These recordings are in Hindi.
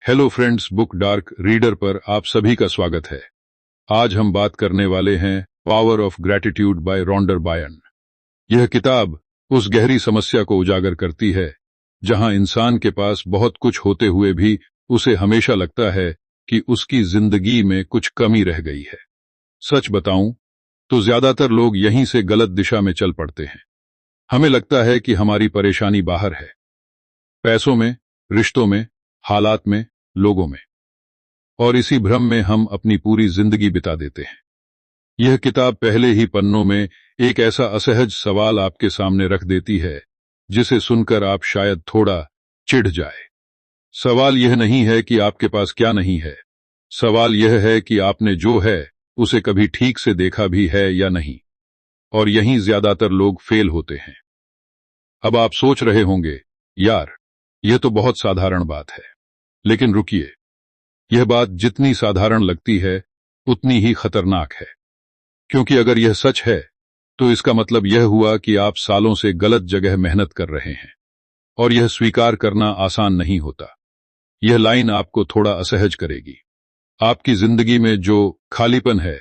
Hello friends, book dark reader पर आप सभी का स्वागत है। आज हम बात करने वाले हैं power of gratitude by Rhonda Byrne. यह किताब उस गहरी समस्या को उजागर करती है जहां इंसान के पास बहुत कुछ होते हुए भी उसे हमेशा लगता है कि उसकी जिंदगी में कुछ कमी रह गई है। सच बताऊं तो ज्यादातर लोग यहीं से गलत दिशा में चल पड़ते हैं। हमें लगता है कि हमारी परेशानी बाहर है, पैसों में, रिश्तों में, हालात में, लोगों में, और इसी भ्रम में हम अपनी पूरी जिंदगी बिता देते हैं। यह किताब पहले ही पन्नों में एक ऐसा असहज सवाल आपके सामने रख देती है जिसे सुनकर आप शायद थोड़ा चिढ़ जाए। सवाल यह नहीं है कि आपके पास क्या नहीं है, सवाल यह है कि आपने जो है उसे कभी ठीक से देखा भी है या नहीं। और यहीं ज्यादातर लोग फेल होते हैं। अब आप सोच रहे होंगे, यार यह तो बहुत साधारण बात है। लेकिन रुकिए, यह बात जितनी साधारण लगती है उतनी ही खतरनाक है। क्योंकि अगर यह सच है तो इसका मतलब यह हुआ कि आप सालों से गलत जगह मेहनत कर रहे हैं, और यह स्वीकार करना आसान नहीं होता। यह लाइन आपको थोड़ा असहज करेगी। आपकी जिंदगी में जो खालीपन है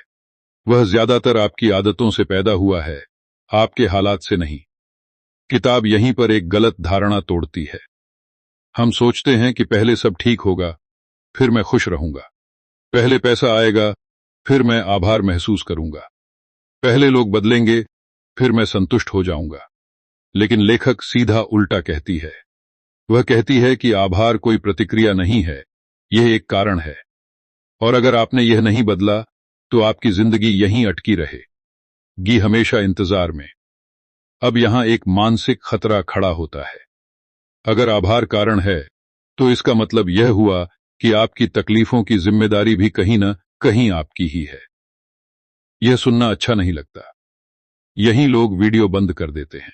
वह ज्यादातर आपकी आदतों से पैदा हुआ है, आपके हालात से नहीं। किताब यहीं पर एक गलत धारणा तोड़ती है। हम सोचते हैं कि पहले सब ठीक होगा, फिर मैं खुश रहूंगा। पहले पैसा आएगा, फिर मैं आभार महसूस करूंगा। पहले लोग बदलेंगे, फिर मैं संतुष्ट हो जाऊंगा। लेकिन लेखक सीधा उल्टा कहती है। वह कहती है कि आभार कोई प्रतिक्रिया नहीं है, यह एक कारण है। और अगर आपने यह नहीं बदला तो आपकी जिंदगी यहीं अटकी रहेगी, हमेशा इंतजार में। अब यहां एक मानसिक खतरा खड़ा होता है। अगर आभार कारण है तो इसका मतलब यह हुआ कि आपकी तकलीफों की जिम्मेदारी भी कहीं न कहीं आपकी ही है। यह सुनना अच्छा नहीं लगता। यहीं लोग वीडियो बंद कर देते हैं,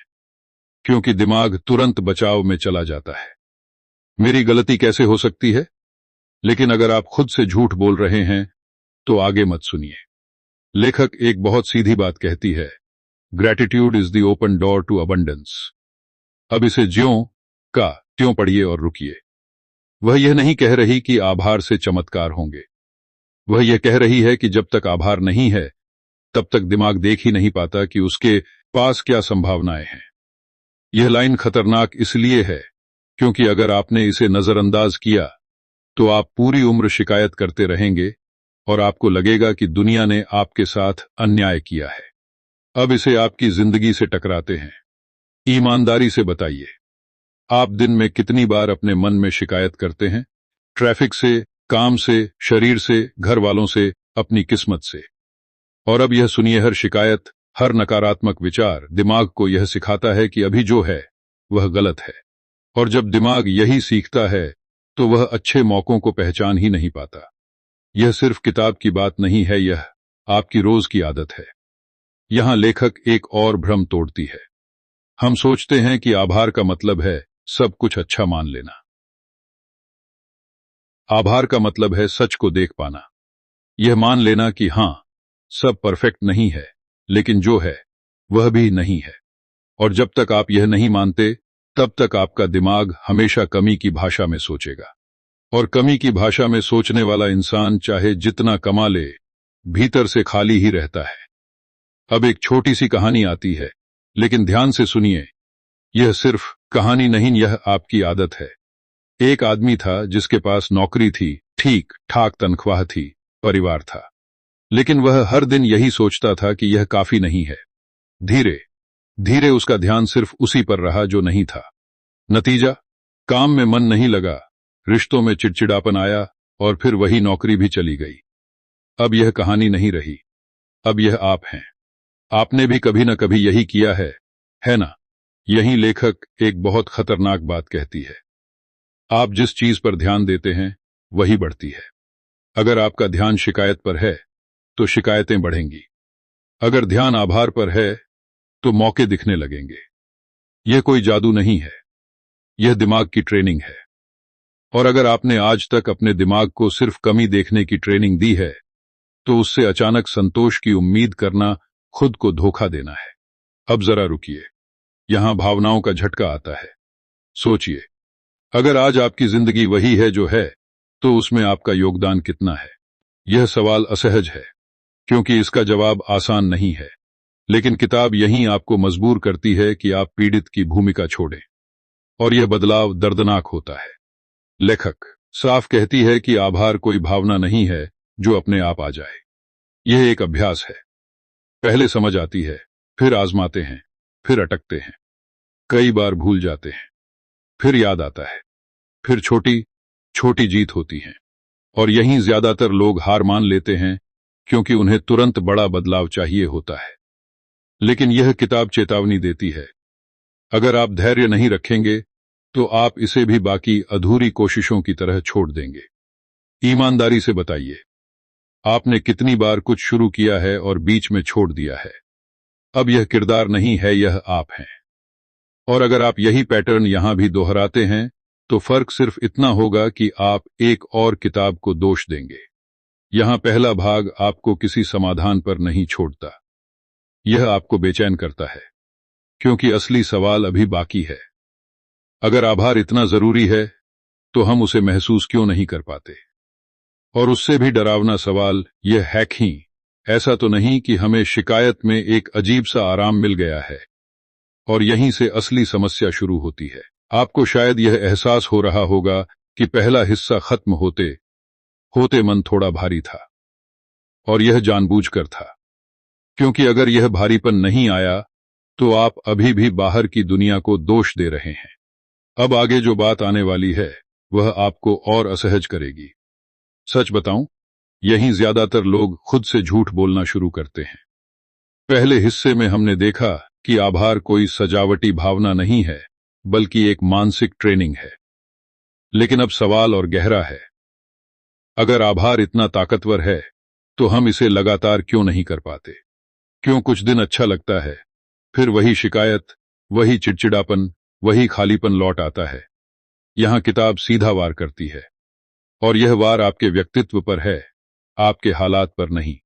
क्योंकि दिमाग तुरंत बचाव में चला जाता है। मेरी गलती कैसे हो सकती है? लेकिन अगर आप खुद से झूठ बोल रहे हैं तो आगे मत सुनिए। लेखक एक बहुत सीधी बात कहती है, gratitude is the open door to abundance. अब इसे ज्यों का त्यों पढ़िए और रुकिए। वह यह नहीं कह रही कि आभार से चमत्कार होंगे। वह यह कह रही है कि जब तक आभार नहीं है तब तक दिमाग देख ही नहीं पाता कि उसके पास क्या संभावनाएं हैं। यह लाइन खतरनाक इसलिए है क्योंकि अगर आपने इसे नजरअंदाज किया तो आप पूरी उम्र शिकायत करते रहेंगे और आपको लगेगा कि दुनिया ने आपके साथ अन्याय किया है। अब इसे आपकी जिंदगी से टकराते हैं। ईमानदारी से बताइए, आप दिन में कितनी बार अपने मन में शिकायत करते हैं? ट्रैफिक से, काम से, शरीर से, घर वालों से, अपनी किस्मत से। और अब यह सुनिए, हर शिकायत, हर नकारात्मक विचार दिमाग को यह सिखाता है कि अभी जो है वह गलत है। और जब दिमाग यही सीखता है तो वह अच्छे मौकों को पहचान ही नहीं पाता। यह सिर्फ किताब की बात नहीं है, यह आपकी रोज की आदत है। यहां लेखक एक और भ्रम तोड़ती है। हम सोचते हैं कि आभार का मतलब है सब कुछ अच्छा मान लेना। आभार का मतलब है सच को देख पाना। यह मान लेना कि हां, सब परफेक्ट नहीं है, लेकिन जो है वह भी नहीं है। और जब तक आप यह नहीं मानते तब तक आपका दिमाग हमेशा कमी की भाषा में सोचेगा। और कमी की भाषा में सोचने वाला इंसान चाहे जितना कमा ले, भीतर से खाली ही रहता है। अब एक छोटी सी कहानी आती है, लेकिन ध्यान से सुनिए। यह सिर्फ कहानी नहीं, यह आपकी आदत है। एक आदमी था जिसके पास नौकरी थी, ठीक ठाक तनख्वाह थी, परिवार था। लेकिन वह हर दिन यही सोचता था कि यह काफी नहीं है। धीरे धीरे उसका ध्यान सिर्फ उसी पर रहा जो नहीं था। नतीजा, काम में मन नहीं लगा, रिश्तों में चिड़चिड़ापन आया, और फिर वही नौकरी भी चली गई। अब यह कहानी नहीं रही, अब यह आप हैं। आपने भी कभी न कभी यही किया है ना? यही लेखक एक बहुत खतरनाक बात कहती है। आप जिस चीज पर ध्यान देते हैं वही बढ़ती है। अगर आपका ध्यान शिकायत पर है तो शिकायतें बढ़ेंगी। अगर ध्यान आभार पर है तो मौके दिखने लगेंगे। यह कोई जादू नहीं है, यह दिमाग की ट्रेनिंग है। और अगर आपने आज तक अपने दिमाग को सिर्फ कमी देखने की ट्रेनिंग दी है तो उससे अचानक संतोष की उम्मीद करना खुद को धोखा देना है। अब जरा रुकिए, यहां भावनाओं का झटका आता है। सोचिए, अगर आज आपकी जिंदगी वही है जो है, तो उसमें आपका योगदान कितना है? यह सवाल असहज है, क्योंकि इसका जवाब आसान नहीं है। लेकिन किताब यहीं आपको मजबूर करती है कि आप पीड़ित की भूमिका छोड़ें, और यह बदलाव दर्दनाक होता है। लेखक साफ कहती है कि आभार कोई भावना नहीं है जो अपने आप आ जाए। यह एक अभ्यास है। पहले समझ आती है, फिर आजमाते हैं, फिर अटकते हैं, कई बार भूल जाते हैं, फिर याद आता है, फिर छोटी छोटी जीत होती है। और यहीं ज्यादातर लोग हार मान लेते हैं, क्योंकि उन्हें तुरंत बड़ा बदलाव चाहिए होता है। लेकिन यह किताब चेतावनी देती है, अगर आप धैर्य नहीं रखेंगे तो आप इसे भी बाकी अधूरी कोशिशों की तरह छोड़ देंगे। ईमानदारी से बताइए, आपने कितनी बार कुछ शुरू किया है और बीच में छोड़ दिया है? अब यह किरदार नहीं है, यह आप हैं। और अगर आप यही पैटर्न यहां भी दोहराते हैं, तो फर्क सिर्फ इतना होगा कि आप एक और किताब को दोष देंगे। यहां पहला भाग आपको किसी समाधान पर नहीं छोड़ता, यह आपको बेचैन करता है, क्योंकि असली सवाल अभी बाकी है। अगर आभार इतना जरूरी है, तो हम उसे महसूस क्यों नहीं कर पाते? और उससे भी डरावना सवाल यह है कि ऐसा तो नहीं कि हमें शिकायत में एक अजीब सा आराम मिल गया है। और यहीं से असली समस्या शुरू होती है। आपको शायद यह एहसास हो रहा होगा कि पहला हिस्सा खत्म होते होते मन थोड़ा भारी था, और यह जानबूझकर था, क्योंकि अगर यह भारीपन नहीं आया तो आप अभी भी बाहर की दुनिया को दोष दे रहे हैं। अब आगे जो बात आने वाली है वह आपको और असहज करेगी। सच बताऊं, यहीं ज्यादातर लोग खुद से झूठ बोलना शुरू करते हैं। पहले हिस्से में हमने देखा कि आभार कोई सजावटी भावना नहीं है, बल्कि एक मानसिक ट्रेनिंग है। लेकिन अब सवाल और गहरा है। अगर आभार इतना ताकतवर है, तो हम इसे लगातार क्यों नहीं कर पाते? क्यों कुछ दिन अच्छा लगता है, फिर वही शिकायत, वही चिड़चिड़ापन, वही खालीपन लौट आता है? यहां किताब सीधा वार करती है, और यह वार आपके व्यक्तित्व पर है, आपके हालात पर नहीं।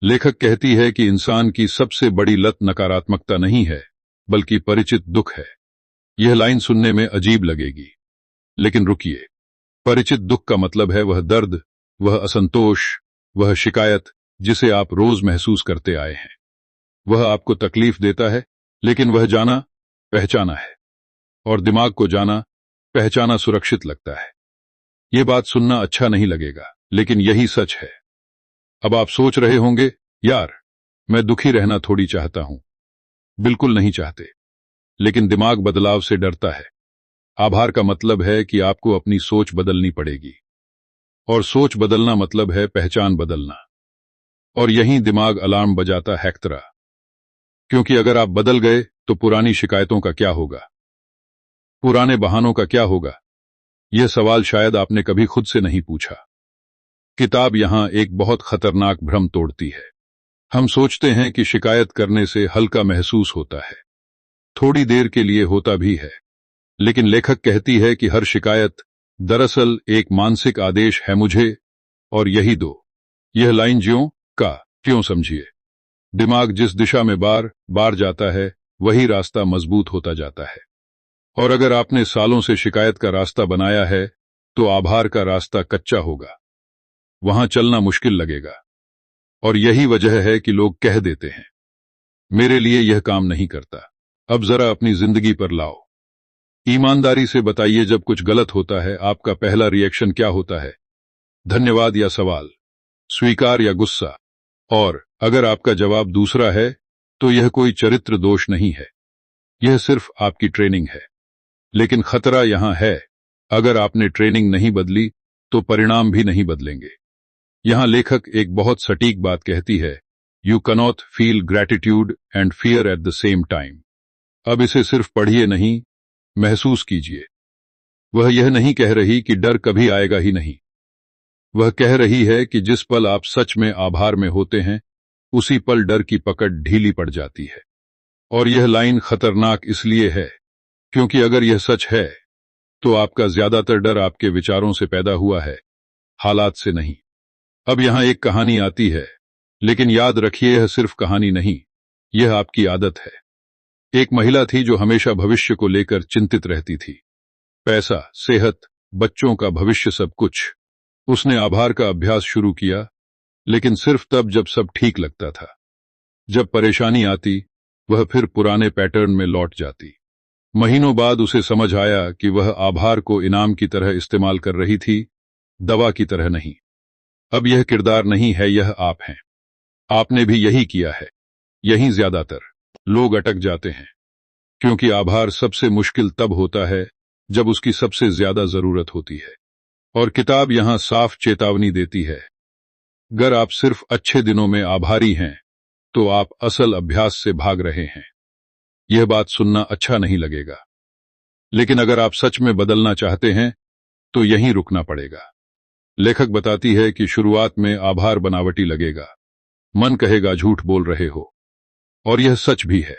लेखक कहती है कि इंसान की सबसे बड़ी लत नकारात्मकता नहीं है, बल्कि परिचित दुख है। यह लाइन सुनने में अजीब लगेगी, लेकिन रुकिए। परिचित दुख का मतलब है वह दर्द, वह असंतोष, वह शिकायत जिसे आप रोज महसूस करते आए हैं। वह आपको तकलीफ देता है, लेकिन वह जाना पहचाना है, और दिमाग को जाना पहचाना सुरक्षित लगता है। यह बात सुनना अच्छा नहीं लगेगा, लेकिन यही सच है। अब आप सोच रहे होंगे, यार, मैं दुखी रहना थोड़ी चाहता हूं। बिल्कुल नहीं चाहते, लेकिन दिमाग बदलाव से डरता है। आभार का मतलब है कि आपको अपनी सोच बदलनी पड़ेगी, और सोच बदलना मतलब है पहचान बदलना। और यहीं दिमाग अलार्म बजाता है खतरा, क्योंकि अगर आप बदल गए तो पुरानी शिकायतों का क्या होगा, पुराने बहानों का क्या होगा? यह सवाल शायद आपने कभी खुद से नहीं पूछा। किताब यहां एक बहुत खतरनाक भ्रम तोड़ती है। हम सोचते हैं कि शिकायत करने से हल्का महसूस होता है। थोड़ी देर के लिए होता भी है, लेकिन लेखक कहती है कि हर शिकायत दरअसल एक मानसिक आदेश है मुझे और यही दो। यह लाइन ज्यों का क्यों समझिए। दिमाग जिस दिशा में बार बार जाता है, वही रास्ता मजबूत होता जाता है। और अगर आपने सालों से शिकायत का रास्ता बनाया है, तो आभार का रास्ता कच्चा होगा, वहां चलना मुश्किल लगेगा। और यही वजह है कि लोग कह देते हैं, मेरे लिए यह काम नहीं करता। अब जरा अपनी जिंदगी पर लाओ। ईमानदारी से बताइए, जब कुछ गलत होता है आपका पहला रिएक्शन क्या होता है? धन्यवाद या सवाल, स्वीकार या गुस्सा? और अगर आपका जवाब दूसरा है, तो यह कोई चरित्र दोष नहीं है, यह सिर्फ आपकी ट्रेनिंग है। लेकिन खतरा यहां है, अगर आपने ट्रेनिंग नहीं बदली तो परिणाम भी नहीं बदलेंगे। यहां लेखक एक बहुत सटीक बात कहती है, you cannot feel gratitude and fear at the same time. अब इसे सिर्फ पढ़िए नहीं, महसूस कीजिए। वह यह नहीं कह रही कि डर कभी आएगा ही नहीं। वह कह रही है कि जिस पल आप सच में आभार में होते हैं, उसी पल डर की पकड़ ढीली पड़ जाती है। और यह लाइन खतरनाक इसलिए है, क्योंकि अगर यह सच है, तो आपका ज्यादातर डर आपके विचारों से पैदा हुआ है, हालात से नहीं। अब यहां एक कहानी आती है, लेकिन याद रखिए, यह सिर्फ कहानी नहीं, यह आपकी आदत है। एक महिला थी जो हमेशा भविष्य को लेकर चिंतित रहती थी। पैसा, सेहत, बच्चों का भविष्य, सब कुछ। उसने आभार का अभ्यास शुरू किया, लेकिन सिर्फ तब जब सब ठीक लगता था। जब परेशानी आती, वह फिर पुराने पैटर्न में लौट जाती। महीनों बाद उसे समझ आया कि वह आभार को इनाम की तरह इस्तेमाल कर रही थी, दवा की तरह नहीं। अब यह किरदार नहीं है, यह आप हैं। आपने भी यही किया है। यहीं ज्यादातर लोग अटक जाते हैं, क्योंकि आभार सबसे मुश्किल तब होता है जब उसकी सबसे ज्यादा जरूरत होती है। और किताब यहां साफ चेतावनी देती है, अगर आप सिर्फ अच्छे दिनों में आभारी हैं, तो आप असल अभ्यास से भाग रहे हैं। यह बात सुनना अच्छा नहीं लगेगा, लेकिन अगर आप सच में बदलना चाहते हैं, तो यहीं रुकना पड़ेगा। लेखक बताती है कि शुरुआत में आभार बनावटी लगेगा, मन कहेगा झूठ बोल रहे हो, और यह सच भी है,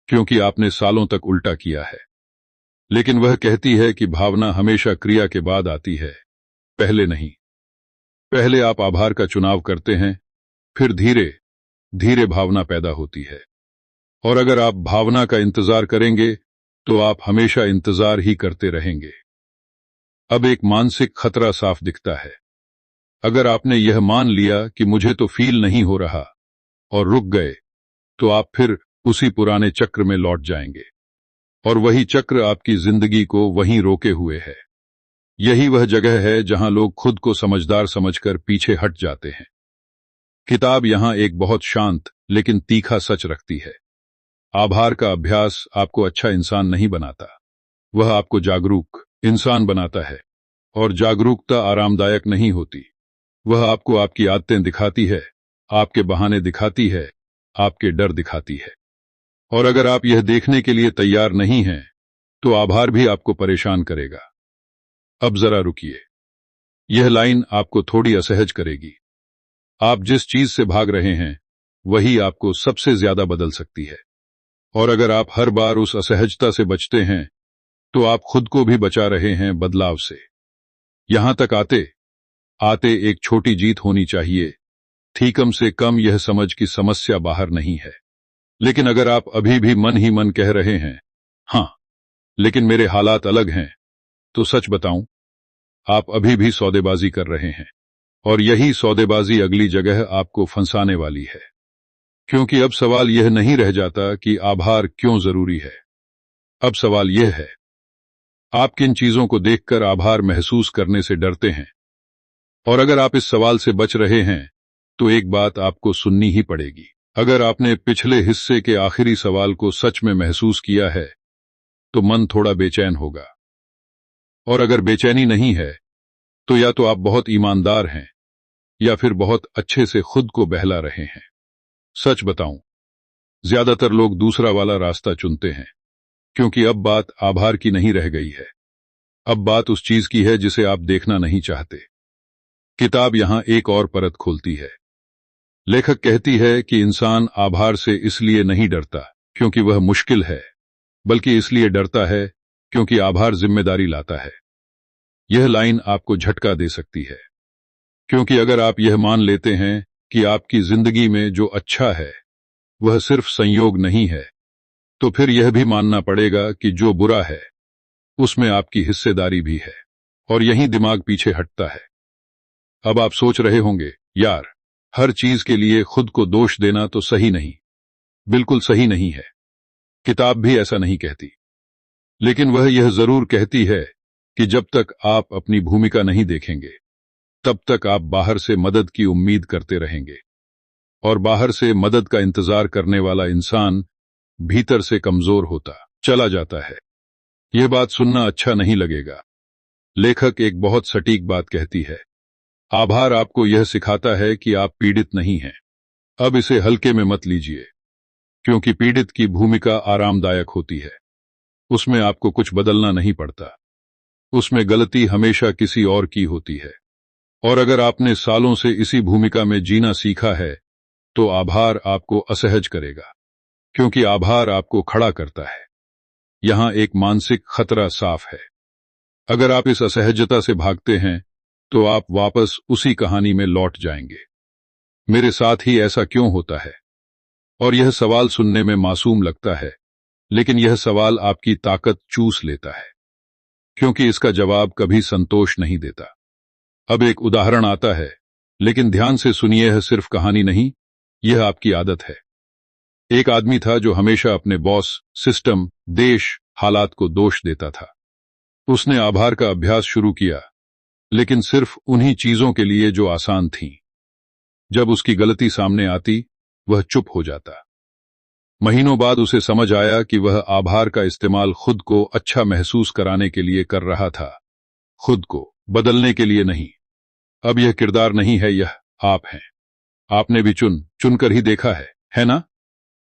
क्योंकि आपने सालों तक उल्टा किया है। लेकिन वह कहती है कि भावना हमेशा क्रिया के बाद आती है, पहले नहीं। पहले आप आभार का चुनाव करते हैं, फिर धीरे धीरे भावना पैदा होती है। और अगर आप भावना का इंतजार करेंगे, तो आप हमेशा इंतजार ही करते रहेंगे। अब एक मानसिक खतरा साफ दिखता है। अगर आपने यह मान लिया कि मुझे तो फील नहीं हो रहा, और रुक गए, तो आप फिर उसी पुराने चक्र में लौट जाएंगे। और वही चक्र आपकी जिंदगी को वहीं रोके हुए है। यही वह जगह है जहां लोग खुद को समझदार समझकर पीछे हट जाते हैं। किताब यहां एक बहुत शांत लेकिन तीखा सच रखती है। आभार का अभ्यास आपको अच्छा इंसान नहीं बनाता, वह आपको जागरूक इंसान बनाता है। और जागरूकता आरामदायक नहीं होती। वह आपको आपकी आदतें दिखाती है, आपके बहाने दिखाती है, आपके डर दिखाती है। और अगर आप यह देखने के लिए तैयार नहीं हैं, तो आभार भी आपको परेशान करेगा। अब जरा रुकिए। यह लाइन आपको थोड़ी असहज करेगी। आप जिस चीज से भाग रहे हैं, वही आपको सबसे ज्यादा बदल सकती है। और अगर आप हर बार उस असहजता से बचते हैं, तो आप खुद को भी बचा रहे हैं बदलाव से। यहां तक आते आते एक छोटी जीत होनी चाहिए, थी कम से कम यह समझ कि समस्या बाहर नहीं है। लेकिन अगर आप अभी भी मन ही मन कह रहे हैं, हां, लेकिन मेरे हालात अलग हैं, तो सच बताऊं, आप अभी भी सौदेबाजी कर रहे हैं। और यही सौदेबाजी अगली जगह आपको फंसाने वाली है। क्योंकि अब सवाल यह नहीं रह जाता कि आभार क्यों जरूरी है। अब सवाल यह है, आप किन चीजों को देखकर आभार महसूस करने से डरते हैं। और अगर आप इस सवाल से बच रहे हैं, तो एक बात आपको सुननी ही पड़ेगी। अगर आपने पिछले हिस्से के आखिरी सवाल को सच में महसूस किया है, तो मन थोड़ा बेचैन होगा। और अगर बेचैनी नहीं है, तो या तो आप बहुत ईमानदार हैं, या फिर बहुत अच्छे से खुद को बहला रहे हैं। सच बताऊं, ज्यादातर लोग दूसरा वाला रास्ता चुनते हैं, क्योंकि अब बात आभार की नहीं रह गई है। अब बात उस चीज की है जिसे आप देखना नहीं चाहते। किताब यहां एक और परत खोलती है। लेखक कहती है कि इंसान आभार से इसलिए नहीं डरता क्योंकि वह मुश्किल है, बल्कि इसलिए डरता है क्योंकि आभार जिम्मेदारी लाता है। यह लाइन आपको झटका दे सकती है, क्योंकि अगर आप यह मान लेते हैं कि आपकी जिंदगी में जो अच्छा है वह सिर्फ संयोग नहीं है, तो फिर यह भी मानना पड़ेगा कि जो बुरा है उसमें आपकी हिस्सेदारी भी है। और यहीं दिमाग पीछे हटता है। अब आप सोच रहे होंगे, यार, हर चीज के लिए खुद को दोष देना तो सही नहीं। बिल्कुल सही नहीं है। किताब भी ऐसा नहीं कहती। लेकिन वह यह जरूर कहती है कि जब तक आप अपनी भूमिका नहीं देखेंगे, तब तक आप बाहर से मदद की उम्मीद करते रहेंगे। और बाहर से मदद का इंतजार करने वाला इंसान भीतर से कमजोर होता चला जाता है। यह बात सुनना अच्छा नहीं लगेगा। लेखक एक बहुत सटीक बात कहती है। आभार आपको यह सिखाता है कि आप पीड़ित नहीं हैं। अब इसे हल्के में मत लीजिए, क्योंकि पीड़ित की भूमिका आरामदायक होती है। उसमें आपको कुछ बदलना नहीं पड़ता। उसमें गलती हमेशा किसी और की होती है। और अगर आपने सालों से इसी भूमिका में जीना सीखा है, तो आभार आपको असहज करेगा, क्योंकि आभार आपको खड़ा करता है। यहां एक मानसिक खतरा साफ है। अगर आप इस असहजता से भागते हैं, तो आप वापस उसी कहानी में लौट जाएंगे। मेरे साथ ही ऐसा क्यों होता है? और यह सवाल सुनने में मासूम लगता है, लेकिन यह सवाल आपकी ताकत चूस लेता है, क्योंकि इसका जवाब कभी संतोष नहीं देता। अब एक उदाहरण आता है, लेकिन ध्यान से सुनिए, यह सिर्फ कहानी नहीं, यह आपकी आदत है। एक आदमी था जो हमेशा अपने बॉस, सिस्टम, देश, हालात को दोष देता था। उसने आभार का अभ्यास शुरू किया, लेकिन सिर्फ उन्हीं चीजों के लिए जो आसान थीं। जब उसकी गलती सामने आती, वह चुप हो जाता। महीनों बाद उसे समझ आया कि वह आभार का इस्तेमाल खुद को अच्छा महसूस कराने के लिए कर रहा था, खुद को बदलने के लिए नहीं। अब यह किरदार नहीं है, यह आप हैं। आपने भी चुनकर ही देखा है ना?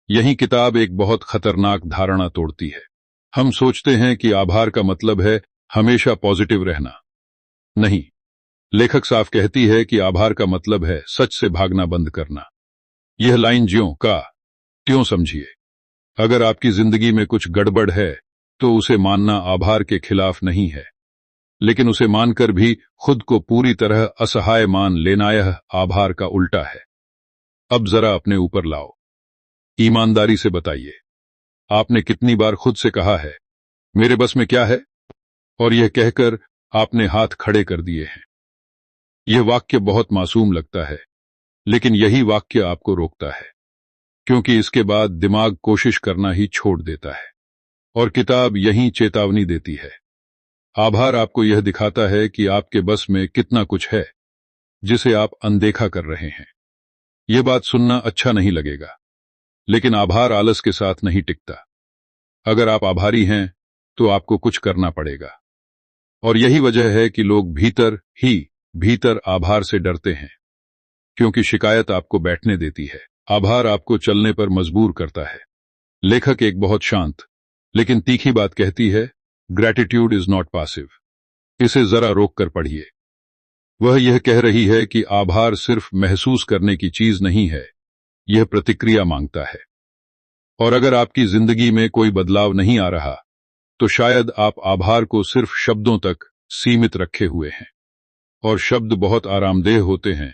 यही किताब एक बहुत खतरनाक धारणा तोड़ती है। हम सोचते हैं कि आभार का मतलब है हमेशा पॉजिटिव रहना। नहीं, लेखक साफ कहती है कि आभार का मतलब है सच से भागना बंद करना। यह लाइन ज्यों का त्यों समझिए। अगर आपकी जिंदगी में कुछ गड़बड़ है, तो उसे मानना आभार के खिलाफ नहीं है, लेकिन उसे मानकर भी खुद को पूरी तरह असहाय मान लेना यह आभार का उल्टा है। अब जरा अपने ऊपर लाओ। ईमानदारी से बताइए, आपने कितनी बार खुद से कहा है, मेरे बस में क्या है? और यह कहकर आपने हाथ खड़े कर दिए हैं। यह वाक्य बहुत मासूम लगता है, लेकिन यही वाक्य आपको रोकता है, क्योंकि इसके बाद दिमाग कोशिश करना ही छोड़ देता है। और किताब यही चेतावनी देती है। आभार आपको यह दिखाता है कि आपके बस में कितना कुछ है जिसे आप अनदेखा कर रहे हैं। यह बात सुनना अच्छा नहीं लगेगा, लेकिन आभार आलस के साथ नहीं टिकता। अगर आप आभारी हैं, तो आपको कुछ करना पड़ेगा। और यही वजह है कि लोग भीतर आभार से डरते हैं, क्योंकि शिकायत आपको बैठने देती है, आभार आपको चलने पर मजबूर करता है। लेखक एक बहुत शांत लेकिन तीखी बात कहती है, ग्रैटिट्यूड इज नॉट पासिव। इसे जरा रोक कर पढ़िए। वह यह कह रही है कि आभार सिर्फ महसूस करने की चीज नहीं है, यह प्रतिक्रिया मांगता है। और अगर आपकी जिंदगी में कोई बदलाव नहीं आ रहा, तो शायद आप आभार को सिर्फ शब्दों तक सीमित रखे हुए हैं। और शब्द बहुत आरामदेह होते हैं,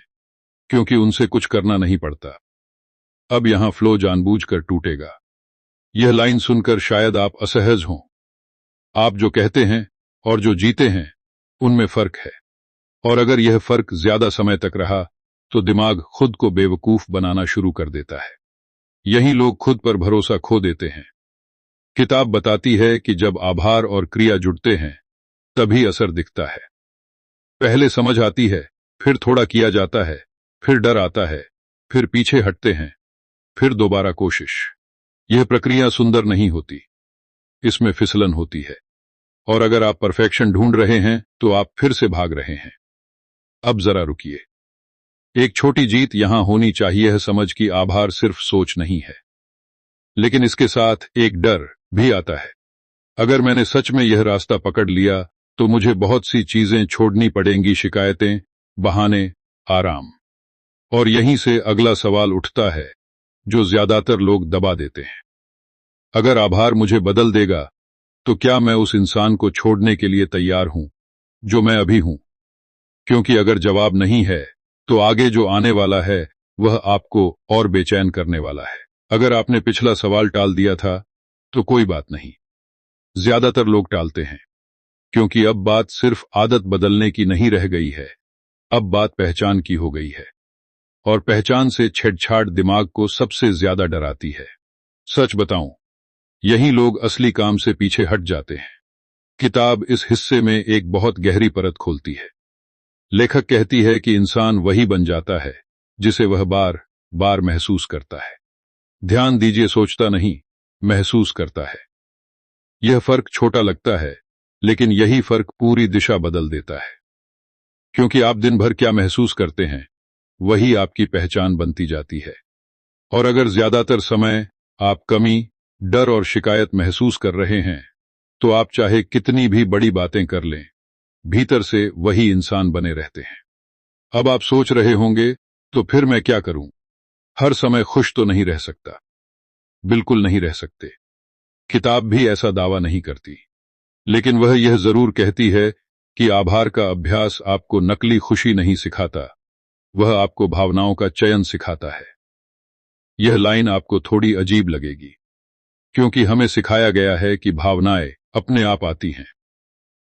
क्योंकि उनसे कुछ करना नहीं पड़ता। अब यहां फ्लो जानबूझकर टूटेगा। यह लाइन सुनकर शायद आप असहज हों। आप जो कहते हैं और जो जीते हैं, उनमें फर्क है। और अगर यह फर्क ज्यादा समय तक रहा, तो दिमाग खुद को बेवकूफ बनाना शुरू कर देता है। यही लोग खुद पर भरोसा खो देते हैं। किताब बताती है कि जब आभार और क्रिया जुड़ते हैं, तभी असर दिखता है। पहले समझ आती है, फिर थोड़ा किया जाता है, फिर डर आता है, फिर पीछे हटते हैं, फिर दोबारा कोशिश। यह प्रक्रिया सुंदर नहीं होती, इसमें फिसलन होती है। और अगर आप परफेक्शन ढूंढ रहे हैं, तो आप फिर से भाग रहे हैं। अब जरा रुकिए। एक छोटी जीत यहां होनी चाहिए है समझ कि आभार सिर्फ सोच नहीं है, लेकिन इसके साथ एक डर भी आता है। अगर मैंने सच में यह रास्ता पकड़ लिया, तो मुझे बहुत सी चीजें छोड़नी पड़ेंगी, शिकायतें, बहाने, आराम। और यहीं से अगला सवाल उठता है, जो ज्यादातर लोग दबा देते हैं। अगर आभार मुझे बदल देगा, तो क्या मैं उस इंसान को छोड़ने के लिए तैयार हूं जो मैं अभी हूं? क्योंकि अगर जवाब नहीं है, तो आगे जो आने वाला है वह आपको और बेचैन करने वाला है। अगर आपने पिछला सवाल टाल दिया था, तो कोई बात नहीं। ज्यादातर लोग टालते हैं, क्योंकि अब बात सिर्फ आदत बदलने की नहीं रह गई है, अब बात पहचान की हो गई है। और पहचान से छेड़छाड़ दिमाग को सबसे ज्यादा डराती है। सच बताऊं, यही लोग असली काम से पीछे हट जाते हैं। किताब इस हिस्से में एक बहुत गहरी परत खोलती है। लेखक कहती है कि इंसान वही बन जाता है जिसे वह बार बार महसूस करता है। ध्यान दीजिए, सोचता नहीं, महसूस करता है। यह फर्क छोटा लगता है, लेकिन यही फर्क पूरी दिशा बदल देता है। क्योंकि आप दिन भर क्या महसूस करते हैं, वही आपकी पहचान बनती जाती है। और अगर ज्यादातर समय आप कमी, डर और शिकायत महसूस कर रहे हैं, तो आप चाहे कितनी भी बड़ी बातें कर लें, भीतर से वही इंसान बने रहते हैं। अब आप सोच रहे होंगे, तो फिर मैं क्या करूं? हर समय खुश तो नहीं रह सकता। बिल्कुल नहीं रह सकते। किताब भी ऐसा दावा नहीं करती, लेकिन वह यह जरूर कहती है कि आभार का अभ्यास आपको नकली खुशी नहीं सिखाता, वह आपको भावनाओं का चयन सिखाता है। यह लाइन आपको थोड़ी अजीब लगेगी, क्योंकि हमें सिखाया गया है कि भावनाएं अपने आप आती हैं।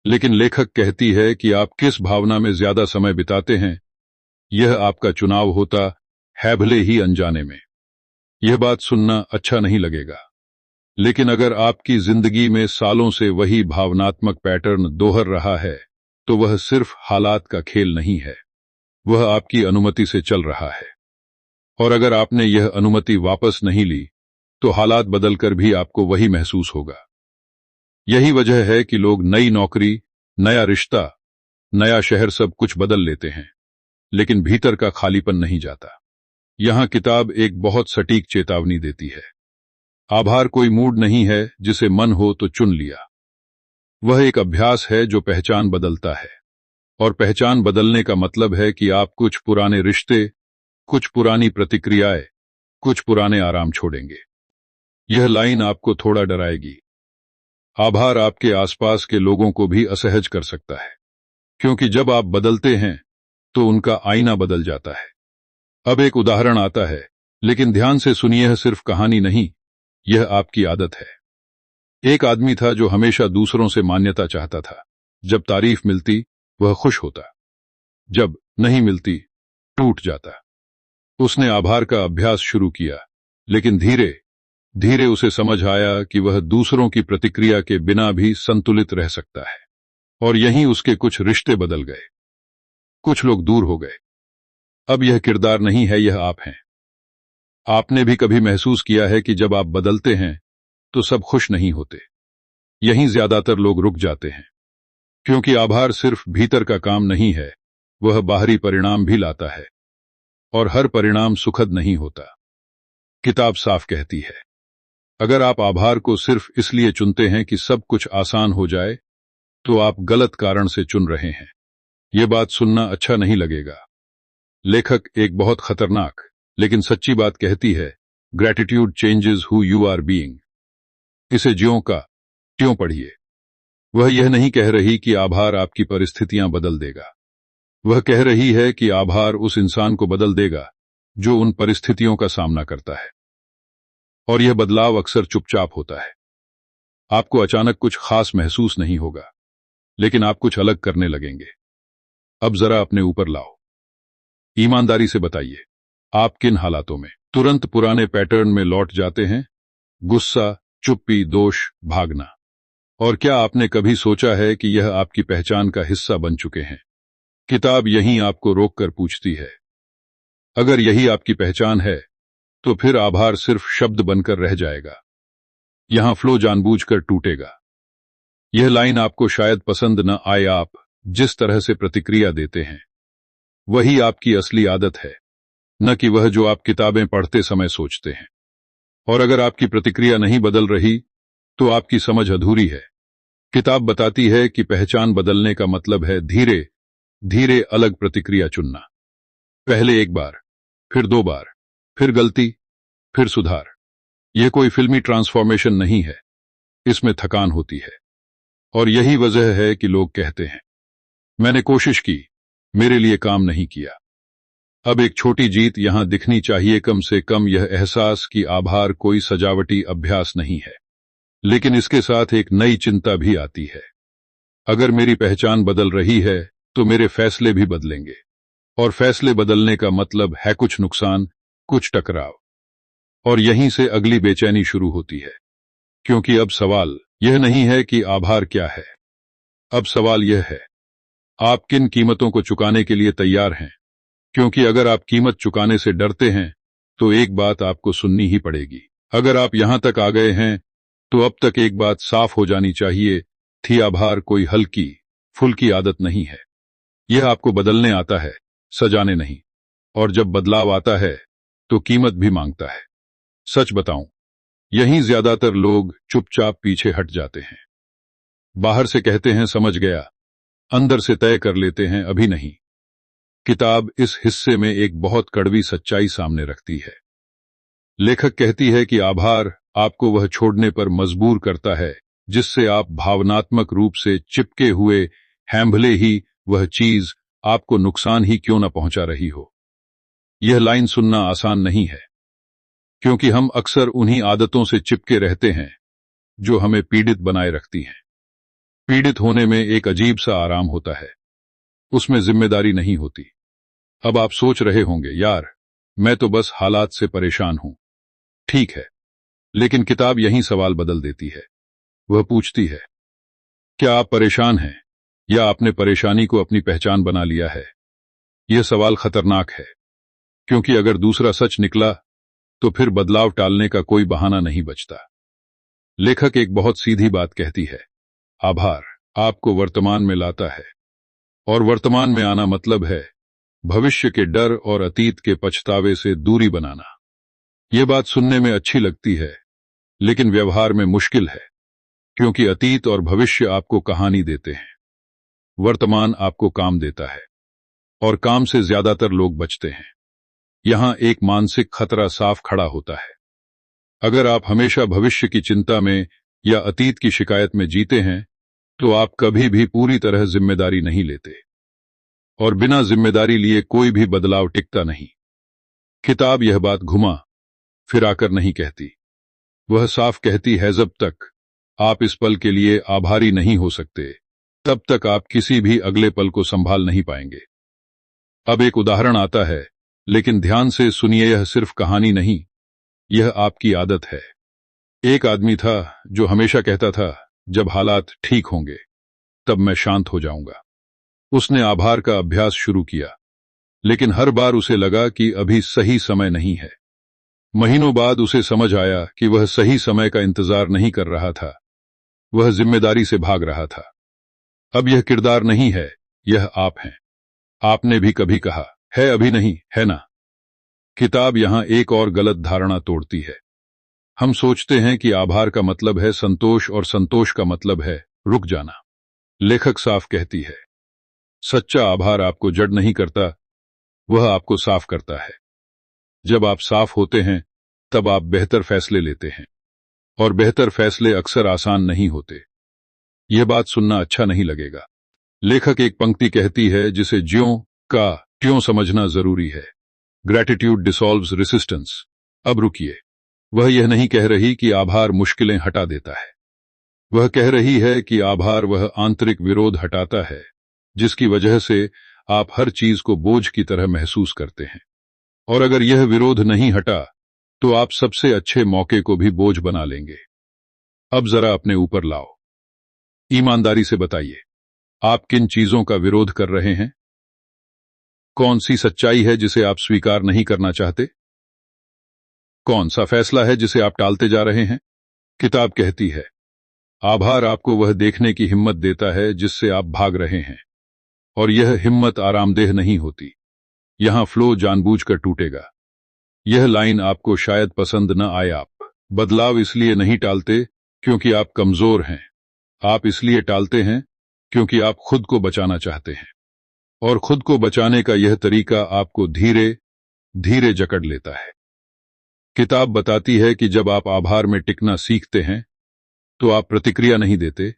लेकिन लेखक कहती है कि आप किस भावना में ज्यादा समय बिताते हैं, यह आपका चुनाव होता है, भले ही अनजाने में। यह बात सुनना अच्छा नहीं लगेगा, लेकिन अगर आपकी जिंदगी में सालों से वही भावनात्मक पैटर्न दोहर रहा है, तो वह सिर्फ हालात का खेल नहीं है, वह आपकी अनुमति से चल रहा है। और अगर आपने यह अनुमति वापस नहीं ली, तो हालात बदलकर भी आपको वही महसूस होगा। यही वजह है कि लोग नई नौकरी, नया रिश्ता, नया शहर सब कुछ बदल लेते हैं, लेकिन भीतर का खालीपन नहीं जाता। यहां किताब एक बहुत सटीक चेतावनी देती है। आभार कोई मूड नहीं है जिसे मन हो तो चुन लिया। वह एक अभ्यास है जो पहचान बदलता है, और पहचान बदलने का मतलब है कि आप कुछ पुराने रिश्ते, कुछ पुरानी प्रतिक्रियाएं, कुछ पुराने आराम छोड़ेंगे। यह लाइन आपको थोड़ा डराएगी। आभार आपके आसपास के लोगों को भी असहज कर सकता है, क्योंकि जब आप बदलते हैं तो उनका आईना बदल जाता है। अब एक उदाहरण आता है, लेकिन ध्यान से सुनिए, यह सिर्फ कहानी नहीं, यह आपकी आदत है। एक आदमी था जो हमेशा दूसरों से मान्यता चाहता था। जब तारीफ मिलती वह खुश होता, जब नहीं मिलती टूट जाता। उसने आभार का अभ्यास शुरू किया, लेकिन धीरे धीरे उसे समझ आया कि वह दूसरों की प्रतिक्रिया के बिना भी संतुलित रह सकता है। और यहीं उसके कुछ रिश्ते बदल गए, कुछ लोग दूर हो गए। अब यह किरदार नहीं है, यह आप हैं। आपने भी कभी महसूस किया है कि जब आप बदलते हैं तो सब खुश नहीं होते। यहीं ज्यादातर लोग रुक जाते हैं, क्योंकि आभार सिर्फ भीतर का काम नहीं है, वह बाहरी परिणाम भी लाता है, और हर परिणाम सुखद नहीं होता। किताब साफ कहती है, अगर आप आभार को सिर्फ इसलिए चुनते हैं कि सब कुछ आसान हो जाए, तो आप गलत कारण से चुन रहे हैं। यह बात सुनना अच्छा नहीं लगेगा। लेखक एक बहुत खतरनाक लेकिन सच्ची बात कहती है, gratitude changes who you are being. इसे ज्यों का त्यों पढ़िए। वह यह नहीं कह रही कि आभार आपकी परिस्थितियां बदल देगा, वह कह रही है कि आभार उस इंसान को बदल देगा जो उन परिस्थितियों का सामना करता है। और यह बदलाव अक्सर चुपचाप होता है। आपको अचानक कुछ खास महसूस नहीं होगा, लेकिन आप कुछ अलग करने लगेंगे। अब जरा अपने ऊपर लाओ। ईमानदारी से बताइए, आप किन हालातों में तुरंत पुराने पैटर्न में लौट जाते हैं? गुस्सा, चुप्पी, दोष, भागना। और क्या आपने कभी सोचा है कि यह आपकी पहचान का हिस्सा बन चुके हैं? किताब यहीं आपको रोककर पूछती है, अगर यही आपकी पहचान है, तो फिर आभार सिर्फ शब्द बनकर रह जाएगा। यहां फ्लो जानबूझकर टूटेगा। यह लाइन आपको शायद पसंद न आए, आप जिस तरह से प्रतिक्रिया देते हैं वही आपकी असली आदत है, न कि वह जो आप किताबें पढ़ते समय सोचते हैं। और अगर आपकी प्रतिक्रिया नहीं बदल रही, तो आपकी समझ अधूरी है। किताब बताती है कि पहचान बदलने का मतलब है धीरे धीरे अलग प्रतिक्रिया चुनना। पहले एक बार, फिर 2 बार, फिर गलती, फिर सुधार। यह कोई फिल्मी ट्रांसफॉर्मेशन नहीं है, इसमें थकान होती है। और यही वजह है कि लोग कहते हैं, मैंने कोशिश की, मेरे लिए काम नहीं किया। अब एक छोटी जीत यहां दिखनी चाहिए, कम से कम यह एहसास कि आभार कोई सजावटी अभ्यास नहीं है। लेकिन इसके साथ एक नई चिंता भी आती है। अगर मेरी पहचान बदल रही है, तो मेरे फैसले भी बदलेंगे। और फैसले बदलने का मतलब है कुछ नुकसान, कुछ टकराव। और यहीं से अगली बेचैनी शुरू होती है, क्योंकि अब सवाल यह नहीं है कि आभार क्या है। अब सवाल यह है, आप किन कीमतों को चुकाने के लिए तैयार हैं। क्योंकि अगर आप कीमत चुकाने से डरते हैं, तो एक बात आपको सुननी ही पड़ेगी। अगर आप यहां तक आ गए हैं, तो अब तक एक बात साफ हो जानी चाहिए थी, आभार कोई हल्की फुल्की आदत नहीं है। यह आपको बदलने आता है, सजाने नहीं। और जब बदलाव आता है, तो कीमत भी मांगता है। सच बताऊं, यहीं ज्यादातर लोग चुपचाप पीछे हट जाते हैं। बाहर से कहते हैं समझ गया, अंदर से तय कर लेते हैं अभी नहीं। किताब इस हिस्से में एक बहुत कड़वी सच्चाई सामने रखती है। लेखक कहती है कि आभार आपको वह छोड़ने पर मजबूर करता है जिससे आप भावनात्मक रूप से चिपके हुए हैं, भले ही वह चीज आपको नुकसान ही क्यों न पहुंचा रही हो। यह लाइन सुनना आसान नहीं है, क्योंकि हम अक्सर उन्हीं आदतों से चिपके रहते हैं जो हमें पीड़ित बनाए रखती हैं। पीड़ित होने में एक अजीब सा आराम होता है, उसमें जिम्मेदारी नहीं होती। अब आप सोच रहे होंगे, यार मैं तो बस हालात से परेशान हूं। ठीक है, लेकिन किताब यही सवाल बदल देती है। वह पूछती है, क्या आप परेशान हैं या आपने परेशानी को अपनी पहचान बना लिया है? यह सवाल खतरनाक है, क्योंकि अगर दूसरा सच निकला तो फिर बदलाव टालने का कोई बहाना नहीं बचता। लेखक एक बहुत सीधी बात कहती है, आभार आपको वर्तमान में लाता है, और वर्तमान में आना मतलब है भविष्य के डर और अतीत के पछतावे से दूरी बनाना। यह बात सुनने में अच्छी लगती है, लेकिन व्यवहार में मुश्किल है, क्योंकि अतीत और भविष्य आपको कहानी देते हैं, वर्तमान आपको काम देता है, और काम से ज्यादातर लोग बचते हैं। यहां एक मानसिक खतरा साफ खड़ा होता है। अगर आप हमेशा भविष्य की चिंता में या अतीत की शिकायत में जीते हैं, तो आप कभी भी पूरी तरह जिम्मेदारी नहीं लेते, और बिना जिम्मेदारी लिए कोई भी बदलाव टिकता नहीं। किताब यह बात घुमा फिराकर नहीं कहती। वह साफ कहती है, जब तक आप इस पल के लिए आभारी नहीं हो सकते, तब तक आप किसी भी अगले पल को संभाल नहीं पाएंगे। अब एक उदाहरण आता है, लेकिन ध्यान से सुनिए, यह सिर्फ कहानी नहीं, यह आपकी आदत है। एक आदमी था जो हमेशा कहता था, जब हालात ठीक होंगे तब मैं शांत हो जाऊंगा। उसने आभार का अभ्यास शुरू किया, लेकिन हर बार उसे लगा कि अभी सही समय नहीं है। महीनों बाद उसे समझ आया कि वह सही समय का इंतजार नहीं कर रहा था, वह जिम्मेदारी से भाग रहा था। अब यह किरदार नहीं है, यह आप हैं। आपने भी कभी कहा है अभी नहीं, है ना? किताब यहां एक और गलत धारणा तोड़ती है। हम सोचते हैं कि आभार का मतलब है संतोष और संतोष का मतलब है रुक जाना। लेखक साफ कहती है, सच्चा आभार आपको जड़ नहीं करता, वह आपको साफ करता है। जब आप साफ होते हैं तब आप बेहतर फैसले लेते हैं, और बेहतर फैसले अक्सर आसान नहीं होते। यह बात सुनना अच्छा नहीं लगेगा। लेखक एक पंक्ति कहती है जिसे ज्यों का त्यों समझना जरूरी है, ग्रैटिट्यूड डिसॉल्व्स रेसिस्टेंस। अब रुकिए, वह यह नहीं कह रही कि आभार मुश्किलें हटा देता है, वह कह रही है कि आभार वह आंतरिक विरोध हटाता है जिसकी वजह से आप हर चीज को बोझ की तरह महसूस करते हैं। और अगर यह विरोध नहीं हटा तो आप सबसे अच्छे मौके को भी बोझ बना लेंगे। अब जरा अपने ऊपर लाओ, ईमानदारी से बताइए, आप किन चीजों का विरोध कर रहे हैं? कौन सी सच्चाई है जिसे आप स्वीकार नहीं करना चाहते? कौन सा फैसला है जिसे आप टालते जा रहे हैं? किताब कहती है, आभार आपको वह देखने की हिम्मत देता है जिससे आप भाग रहे हैं, और यह हिम्मत आरामदेह नहीं होती। यहां फ्लो जानबूझकर टूटेगा। यह लाइन आपको शायद पसंद न आए। आप बदलाव इसलिए नहीं टालते क्योंकि आप कमजोर हैं, आप इसलिए टालते हैं क्योंकि आप खुद को बचाना चाहते हैं, और खुद को बचाने का यह तरीका आपको धीरे धीरे जकड़ लेता है। किताब बताती है कि जब आप आभार में टिकना सीखते हैं तो आप प्रतिक्रिया नहीं देते,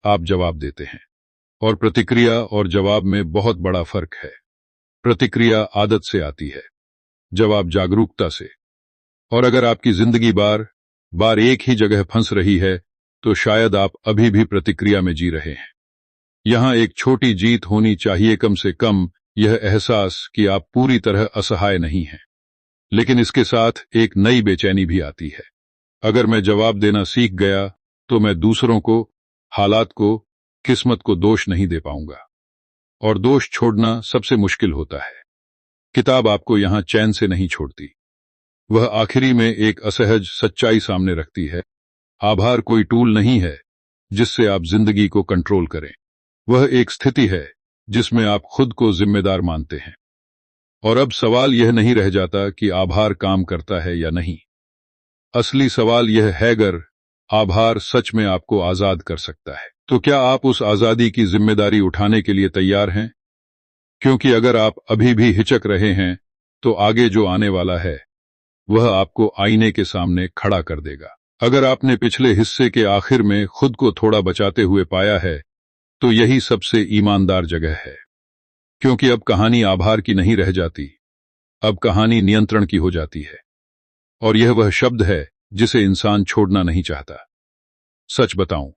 आप जवाब देते हैं। और प्रतिक्रिया और जवाब में बहुत बड़ा फर्क है। प्रतिक्रिया आदत से आती है, जवाब जागरूकता से। और अगर आपकी जिंदगी बार बार एक ही जगह फंस रही है तो शायद आप अभी भी प्रतिक्रिया में जी रहे हैं। यहां एक छोटी जीत होनी चाहिए, कम से कम यह एहसास कि आप पूरी तरह असहाय नहीं हैं। लेकिन इसके साथ एक नई बेचैनी भी आती है। अगर मैं जवाब देना सीख गया तो मैं दूसरों को, हालात को, किस्मत को दोष नहीं दे पाऊंगा, और दोष छोड़ना सबसे मुश्किल होता है। किताब आपको यहां चैन से नहीं छोड़ती। वह आखिरी में एक असहज सच्चाई सामने रखती है, आभार कोई टूल नहीं है जिससे आप जिंदगी को कंट्रोल करें। वह एक स्थिति है जिसमें आप खुद को जिम्मेदार मानते हैं। और अब सवाल यह नहीं रह जाता कि आभार काम करता है या नहीं। असली सवाल यह है, अगर आभार सच में आपको आजाद कर सकता है तो क्या आप उस आजादी की जिम्मेदारी उठाने के लिए तैयार हैं? क्योंकि अगर आप अभी भी हिचक रहे हैं तो आगे जो आने वाला है वह आपको आईने के सामने खड़ा कर देगा। अगर आपने पिछले हिस्से के आखिर में खुद को थोड़ा बचाते हुए पाया है तो यही सबसे ईमानदार जगह है, क्योंकि अब कहानी आभार की नहीं रह जाती, अब कहानी नियंत्रण की हो जाती है। और यह वह शब्द है जिसे इंसान छोड़ना नहीं चाहता। सच बताऊं,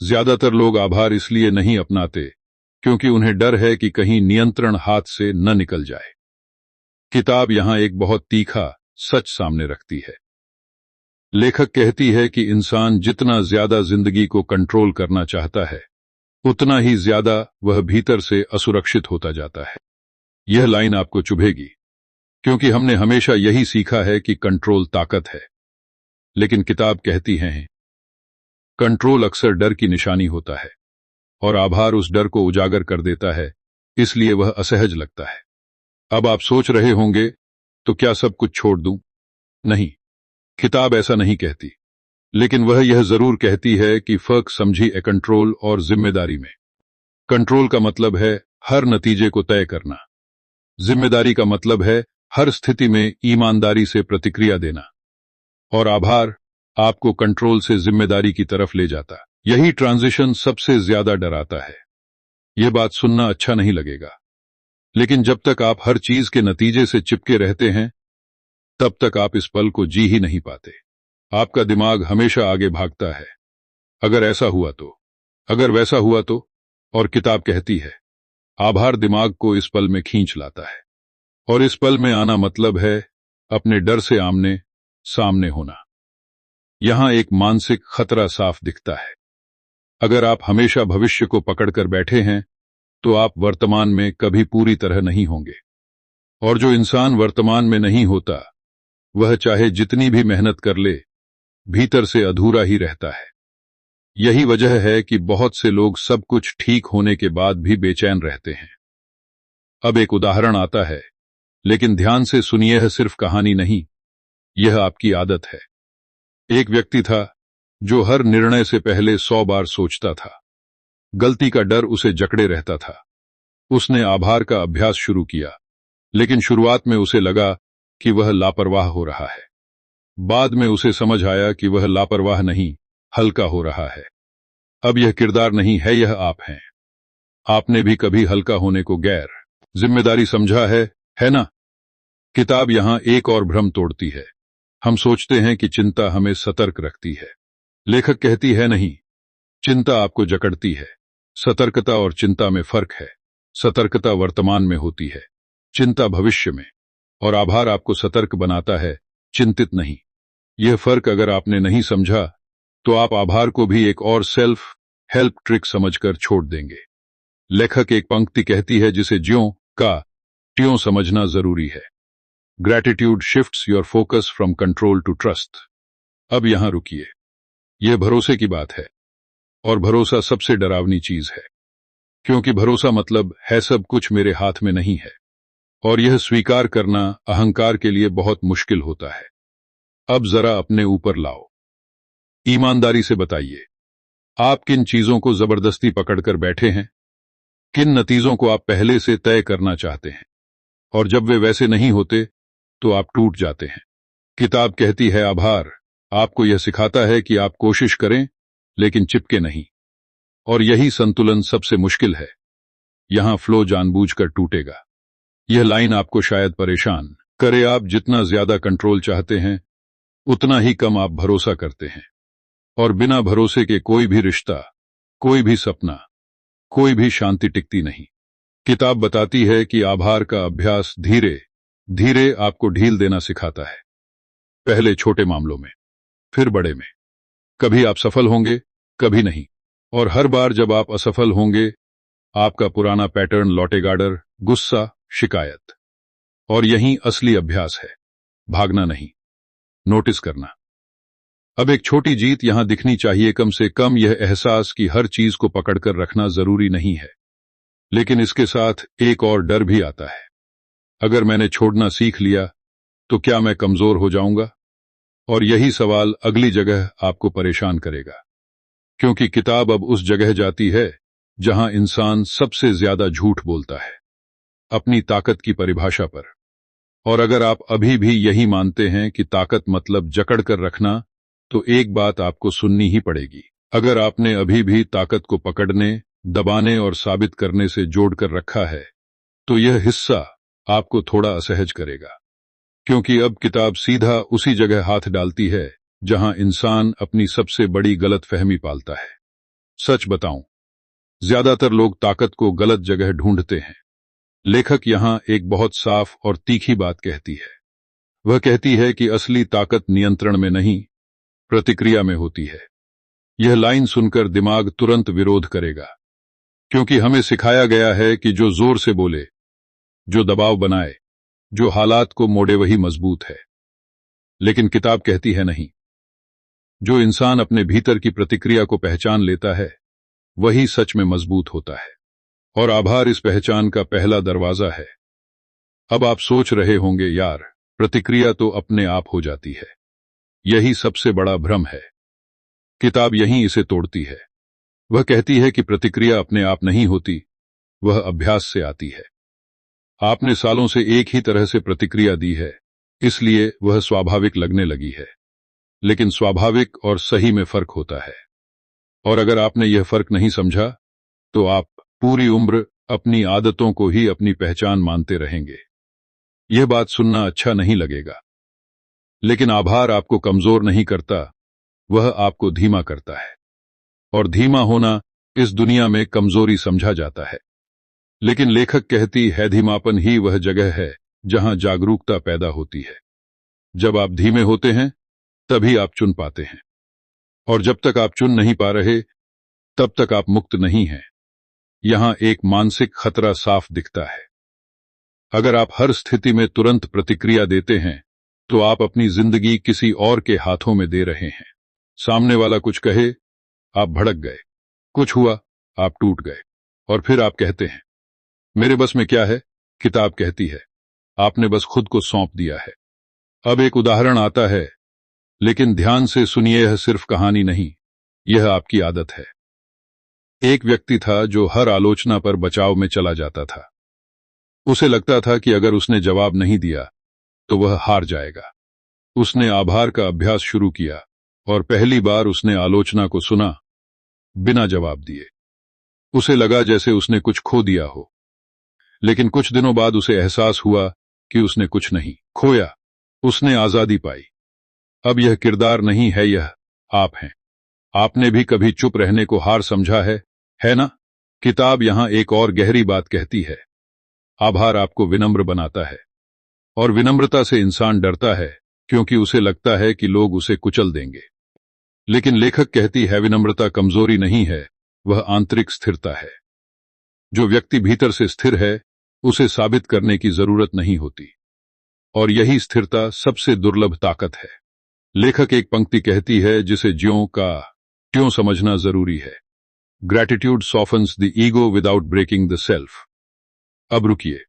ज्यादातर लोग आभार इसलिए नहीं अपनाते क्योंकि उन्हें डर है कि कहीं नियंत्रण हाथ से न निकल जाए। किताब यहां एक बहुत तीखा सच सामने रखती है। लेखक कहती है कि इंसान जितना ज्यादा जिंदगी को कंट्रोल करना चाहता है, उतना ही ज्यादा वह भीतर से असुरक्षित होता जाता है। यह लाइन आपको चुभेगी, क्योंकि हमने हमेशा यही सीखा है कि कंट्रोल ताकत है। लेकिन किताब कहती है कंट्रोल अक्सर डर की निशानी होता है, और आभार उस डर को उजागर कर देता है, इसलिए वह असहज लगता है। अब आप सोच रहे होंगे, तो क्या सब कुछ छोड़ दूं? नहीं, किताब ऐसा नहीं कहती, लेकिन वह यह जरूर कहती है कि फर्क समझिए कंट्रोल और जिम्मेदारी में। कंट्रोल का मतलब है हर नतीजे को तय करना। जिम्मेदारी का मतलब है हर स्थिति में ईमानदारी से प्रतिक्रिया देना। और आभार आपको कंट्रोल से जिम्मेदारी की तरफ ले जाता। यही ट्रांजिशन सबसे ज्यादा डराता है। यह बात सुनना अच्छा नहीं लगेगा, लेकिन जब तक आप हर चीज के नतीजे से चिपके रहते हैं, तब तक आप इस पल को जी ही नहीं पाते। आपका दिमाग हमेशा आगे भागता है, अगर ऐसा हुआ तो, अगर वैसा हुआ तो। और किताब कहती है आभार दिमाग को इस पल में खींच लाता है, और इस पल में आना मतलब है अपने डर से आमने सामने होना। यहां एक मानसिक खतरा साफ दिखता है। अगर आप हमेशा भविष्य को पकड़कर बैठे हैं, तो आप वर्तमान में कभी पूरी तरह नहीं होंगे। और जो इंसान वर्तमान में नहीं होता, वह चाहे जितनी भी मेहनत कर ले, भीतर से अधूरा ही रहता है। यही वजह है कि बहुत से लोग सब कुछ ठीक होने के बाद भी बेचैन रहते हैं। अब एक उदाहरण आता है, लेकिन ध्यान से सुनिए, यह सिर्फ कहानी नहीं, यह आपकी आदत है। एक व्यक्ति था जो हर निर्णय से पहले 100 बार सोचता था। गलती का डर उसे जकड़े रहता था। उसने आभार का अभ्यास शुरू किया, लेकिन शुरुआत में उसे लगा कि वह लापरवाह हो रहा है। बाद में उसे समझ आया कि वह लापरवाह नहीं, हल्का हो रहा है। अब यह किरदार नहीं है, यह आप हैं। आपने भी कभी हल्का होने को गैर जिम्मेदारी समझा है ना? किताब यहां एक और भ्रम तोड़ती है। हम सोचते हैं कि चिंता हमें सतर्क रखती है। लेखक कहती है नहीं, चिंता आपको जकड़ती है। सतर्कता और चिंता में फर्क है। सतर्कता वर्तमान में होती है, चिंता भविष्य में। और आभार आपको सतर्क बनाता है, चिंतित नहीं। यह फर्क अगर आपने नहीं समझा, तो आप आभार को भी एक और सेल्फ हेल्प ट्रिक समझकर छोड़ देंगे। लेखक एक पंक्ति कहती है जिसे ज्यों का त्यों समझना जरूरी है। Gratitude shifts your focus from control to trust. अब यहां रुकिए। यह भरोसे की बात है, और भरोसा सबसे डरावनी चीज है, क्योंकि भरोसा मतलब है सब कुछ मेरे हाथ में नहीं है। और यह स्वीकार करना अहंकार के लिए बहुत मुश्किल होता है। अब जरा अपने ऊपर लाओ। ईमानदारी से बताइए, आप किन चीजों को जबरदस्ती पकड़कर बैठे हैं? किन नतीजों को आप पहले से तय करना चाहते हैं, और जब वे वैसे नहीं होते, तो आप टूट जाते हैं? किताब कहती है आभार आपको यह सिखाता है कि आप कोशिश करें, लेकिन चिपके नहीं। और यही संतुलन सबसे मुश्किल है। यहां फ्लो जानबूझकर टूटेगा। यह लाइन आपको शायद परेशान करे। आप जितना ज्यादा कंट्रोल चाहते हैं, उतना ही कम आप भरोसा करते हैं। और बिना भरोसे के कोई भी रिश्ता, कोई भी सपना, कोई भी शांति टिकती नहीं। किताब बताती है कि आभार का अभ्यास धीरे धीरे आपको ढील देना सिखाता है। पहले छोटे मामलों में, फिर बड़े में। कभी आप सफल होंगे, कभी नहीं। और हर बार जब आप असफल होंगे, आपका पुराना पैटर्न लौटेगा, डर, गुस्सा, शिकायत। और यही असली अभ्यास है, भागना नहीं, नोटिस करना। अब एक छोटी जीत यहां दिखनी चाहिए, कम से कम यह एहसास कि हर चीज को पकड़कर रखना जरूरी नहीं है। लेकिन इसके साथ एक और डर भी आता है। अगर मैंने छोड़ना सीख लिया, तो क्या मैं कमजोर हो जाऊंगा? और यही सवाल अगली जगह आपको परेशान करेगा, क्योंकि किताब अब उस जगह जाती है जहां इंसान सबसे ज्यादा झूठ बोलता है, अपनी ताकत की परिभाषा पर। और अगर आप अभी भी यही मानते हैं कि ताकत मतलब जकड़ कर रखना, तो एक बात आपको सुननी ही पड़ेगी। अगर आपने अभी भी ताकत को पकड़ने, दबाने और साबित करने से जोड़कर रखा है, तो यह हिस्सा आपको थोड़ा असहज करेगा, क्योंकि अब किताब सीधा उसी जगह हाथ डालती है जहां इंसान अपनी सबसे बड़ी गलतफहमी पालता है। सच बताऊं, ज्यादातर लोग ताकत को गलत जगह ढूंढते हैं। लेखक यहां एक बहुत साफ और तीखी बात कहती है। वह कहती है कि असली ताकत नियंत्रण में नहीं, प्रतिक्रिया में होती है। यह लाइन सुनकर दिमाग तुरंत विरोध करेगा, क्योंकि हमें सिखाया गया है कि जो जोर से बोले, जो दबाव बनाए, जो हालात को मोड़े वही मजबूत है। लेकिन किताब कहती है नहीं। जो इंसान अपने भीतर की प्रतिक्रिया को पहचान लेता है, वही सच में मजबूत होता है। और आभार इस पहचान का पहला दरवाजा है। अब आप सोच रहे होंगे, यार, प्रतिक्रिया तो अपने आप हो जाती है। यही सबसे बड़ा भ्रम है। किताब यहीं इसे तोड़ती है। वह कहती है कि प्रतिक्रिया अपने आप नहीं होती, वह अभ्यास से आती है। आपने सालों से एक ही तरह से प्रतिक्रिया दी है, इसलिए वह स्वाभाविक लगने लगी है। लेकिन स्वाभाविक और सही में फर्क होता है। और अगर आपने यह फर्क नहीं समझा, तो आप पूरी उम्र अपनी आदतों को ही अपनी पहचान मानते रहेंगे। यह बात सुनना अच्छा नहीं लगेगा, लेकिन आभार आपको कमजोर नहीं करता, वह आपको धीमा करता है। और धीमा होना इस दुनिया में कमजोरी समझा जाता है। लेकिन लेखक कहती है, धीमापन ही वह जगह है जहां जागरूकता पैदा होती है। जब आप धीमे होते हैं, तभी आप चुन पाते हैं। और जब तक आप चुन नहीं पा रहे, तब तक आप मुक्त नहीं हैं। यहां एक मानसिक खतरा साफ दिखता है। अगर आप हर स्थिति में तुरंत प्रतिक्रिया देते हैं, तो आप अपनी जिंदगी किसी और के हाथों में दे रहे हैं। सामने वाला कुछ कहे, आप भड़क गए। कुछ हुआ, आप टूट गए। और फिर आप कहते हैं, मेरे बस में क्या है? किताब कहती है, आपने बस खुद को सौंप दिया है। अब एक उदाहरण आता है, लेकिन ध्यान से सुनिए, यह सिर्फ कहानी नहीं, यह आपकी आदत है। एक व्यक्ति था जो हर आलोचना पर बचाव में चला जाता था। उसे लगता था कि अगर उसने जवाब नहीं दिया, तो वह हार जाएगा। उसने आभार का अभ्यास शुरू किया, और पहली बार उसने आलोचना को सुना, बिना जवाब दिए। उसे लगा जैसे उसने कुछ खो दिया हो। लेकिन कुछ दिनों बाद उसे एहसास हुआ कि उसने कुछ नहीं खोया, उसने आजादी पाई। अब यह किरदार नहीं है, यह आप हैं। आपने भी कभी चुप रहने को हार समझा है ना? किताब यहां एक और गहरी बात कहती है। आभार आपको विनम्र बनाता है, और विनम्रता से इंसान डरता है, क्योंकि उसे लगता है कि लोग उसे कुचल देंगे। लेकिन लेखक कहती है, विनम्रता कमजोरी नहीं है, वह आंतरिक स्थिरता है। जो व्यक्ति भीतर से स्थिर है, उसे साबित करने की जरूरत नहीं होती। और यही स्थिरता सबसे दुर्लभ ताकत है। लेखक एक पंक्ति कहती है, जिसे ज्यों का त्यों समझना जरूरी है। Gratitude softens the ego without breaking the self. अब रुकिए,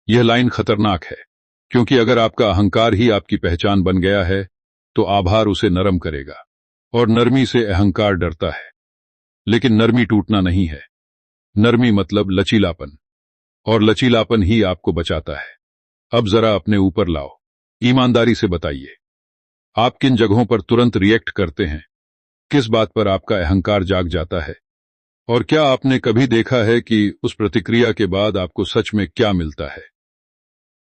यह लाइन खतरनाक है, क्योंकि अगर आपका अहंकार ही आपकी पहचान बन गया है, तो आभार उसे नरम करेगा। और नरमी से अहंकार डरता है। लेकिन नरमी टूटना नहीं है। नरमी मतलब लचीलापन, और लचीलापन ही आपको बचाता है। अब जरा अपने ऊपर लाओ, ईमानदारी से बताइए, आप किन जगहों पर तुरंत रिएक्ट करते हैं? किस बात पर आपका अहंकार जाग जाता है? और क्या आपने कभी देखा है कि उस प्रतिक्रिया के बाद आपको सच में क्या मिलता है?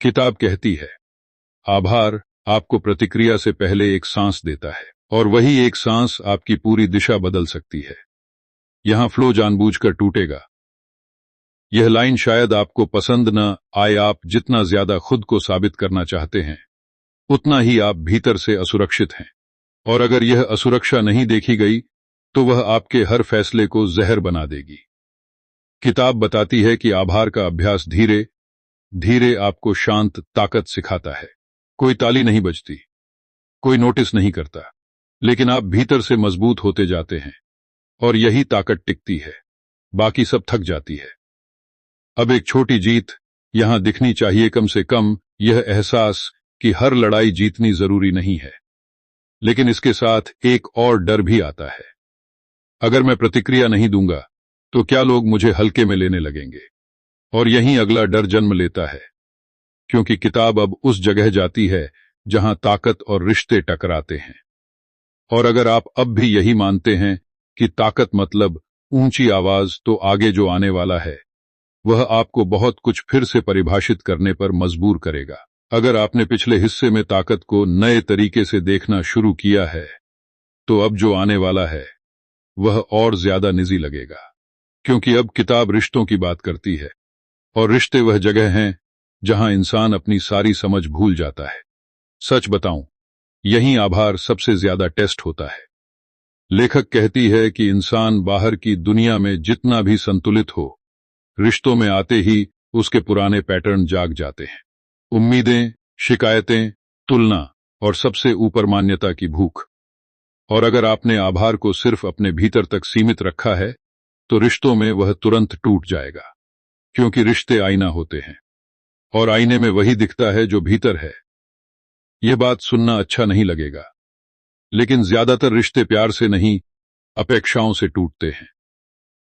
किताब कहती है, आभार आपको प्रतिक्रिया से पहले एक सांस देता है, और वही एक सांस आपकी पूरी दिशा बदल सकती है। यहां फ्लो जानबूझकर टूटेगा। यह लाइन शायद आपको पसंद न आए। आप जितना ज्यादा खुद को साबित करना चाहते हैं, उतना ही आप भीतर से असुरक्षित हैं। और अगर यह असुरक्षा नहीं देखी गई, तो वह आपके हर फैसले को जहर बना देगी। किताब बताती है कि आभार का अभ्यास धीरे धीरे आपको शांत ताकत सिखाता है। कोई ताली नहीं बजती, कोई नोटिस नहीं करता, लेकिन आप भीतर से मजबूत होते जाते हैं। और यही ताकत टिकती है, बाकी सब थक जाती है। अब एक छोटी जीत यहां दिखनी चाहिए, कम से कम यह एहसास कि हर लड़ाई जीतनी जरूरी नहीं है। लेकिन इसके साथ एक और डर भी आता है। अगर मैं प्रतिक्रिया नहीं दूंगा, तो क्या लोग मुझे हल्के में लेने लगेंगे? और यहीं अगला डर जन्म लेता है, क्योंकि किताब अब उस जगह जाती है जहां ताकत और रिश्ते टकराते हैं। और अगर आप अब भी यही मानते हैं कि ताकत मतलब ऊंची आवाज, तो आगे जो आने वाला है, वह आपको बहुत कुछ फिर से परिभाषित करने पर मजबूर करेगा। अगर आपने पिछले हिस्से में ताकत को नए तरीके से देखना शुरू किया है, तो अब जो आने वाला है, वह और ज्यादा निजी लगेगा, क्योंकि अब किताब रिश्तों की बात करती है, और रिश्ते वह जगह हैं जहां इंसान अपनी सारी समझ भूल जाता है। सच बताऊं, यही आभार सबसे ज्यादा टेस्ट होता है। लेखक कहती है कि इंसान बाहर की दुनिया में जितना भी संतुलित हो, रिश्तों में आते ही उसके पुराने पैटर्न जाग जाते हैं। उम्मीदें, शिकायतें, तुलना और सबसे ऊपर मान्यता की भूख। और अगर आपने आभार को सिर्फ अपने भीतर तक सीमित रखा है, तो रिश्तों में वह तुरंत टूट जाएगा, क्योंकि रिश्ते आईना होते हैं, और आईने में वही दिखता है जो भीतर है। यह बात सुनना अच्छा नहीं लगेगा, लेकिन ज्यादातर रिश्ते प्यार से नहीं, अपेक्षाओं से टूटते हैं।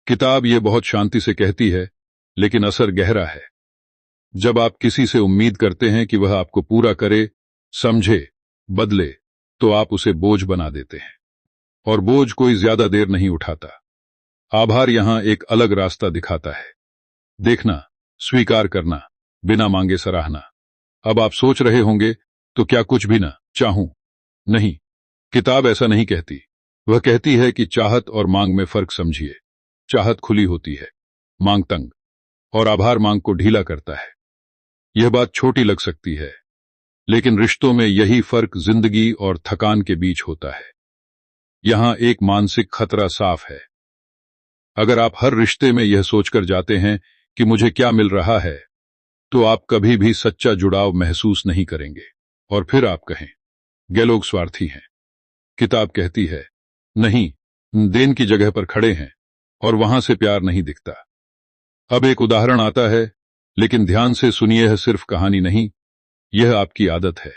किताब ये बहुत शांति से कहती है, लेकिन असर गहरा है। जब आप किसी से उम्मीद करते हैं कि वह आपको पूरा करे, समझे, बदले, तो आप उसे बोझ बना देते हैं, और बोझ कोई ज्यादा देर नहीं उठाता। आभार यहां एक अलग रास्ता दिखाता है। देखना, स्वीकार करना, बिना मांगे सराहना। अब आप सोच रहे होंगे, तो क्या कुछ भी ना चाहूं? नहीं, किताब ऐसा नहीं कहती। वह कहती है कि चाहत और मांग में फर्क समझिए। चाहत खुली होती है, मांग तंग, और आभार मांग को ढीला करता है। यह बात छोटी लग सकती है, लेकिन रिश्तों में यही फर्क जिंदगी और थकान के बीच होता है। यहां एक मानसिक खतरा साफ है। अगर आप हर रिश्ते में यह सोचकर जाते हैं कि मुझे क्या मिल रहा है, तो आप कभी भी सच्चा जुड़ाव महसूस नहीं करेंगे। और फिर आप कहें, ये लोग स्वार्थी हैं। किताब कहती है, नहीं, देन की जगह पर खड़े हैं, और वहां से प्यार नहीं दिखता। अब एक उदाहरण आता है, लेकिन ध्यान से सुनिए, यह सिर्फ कहानी नहीं, यह आपकी आदत है।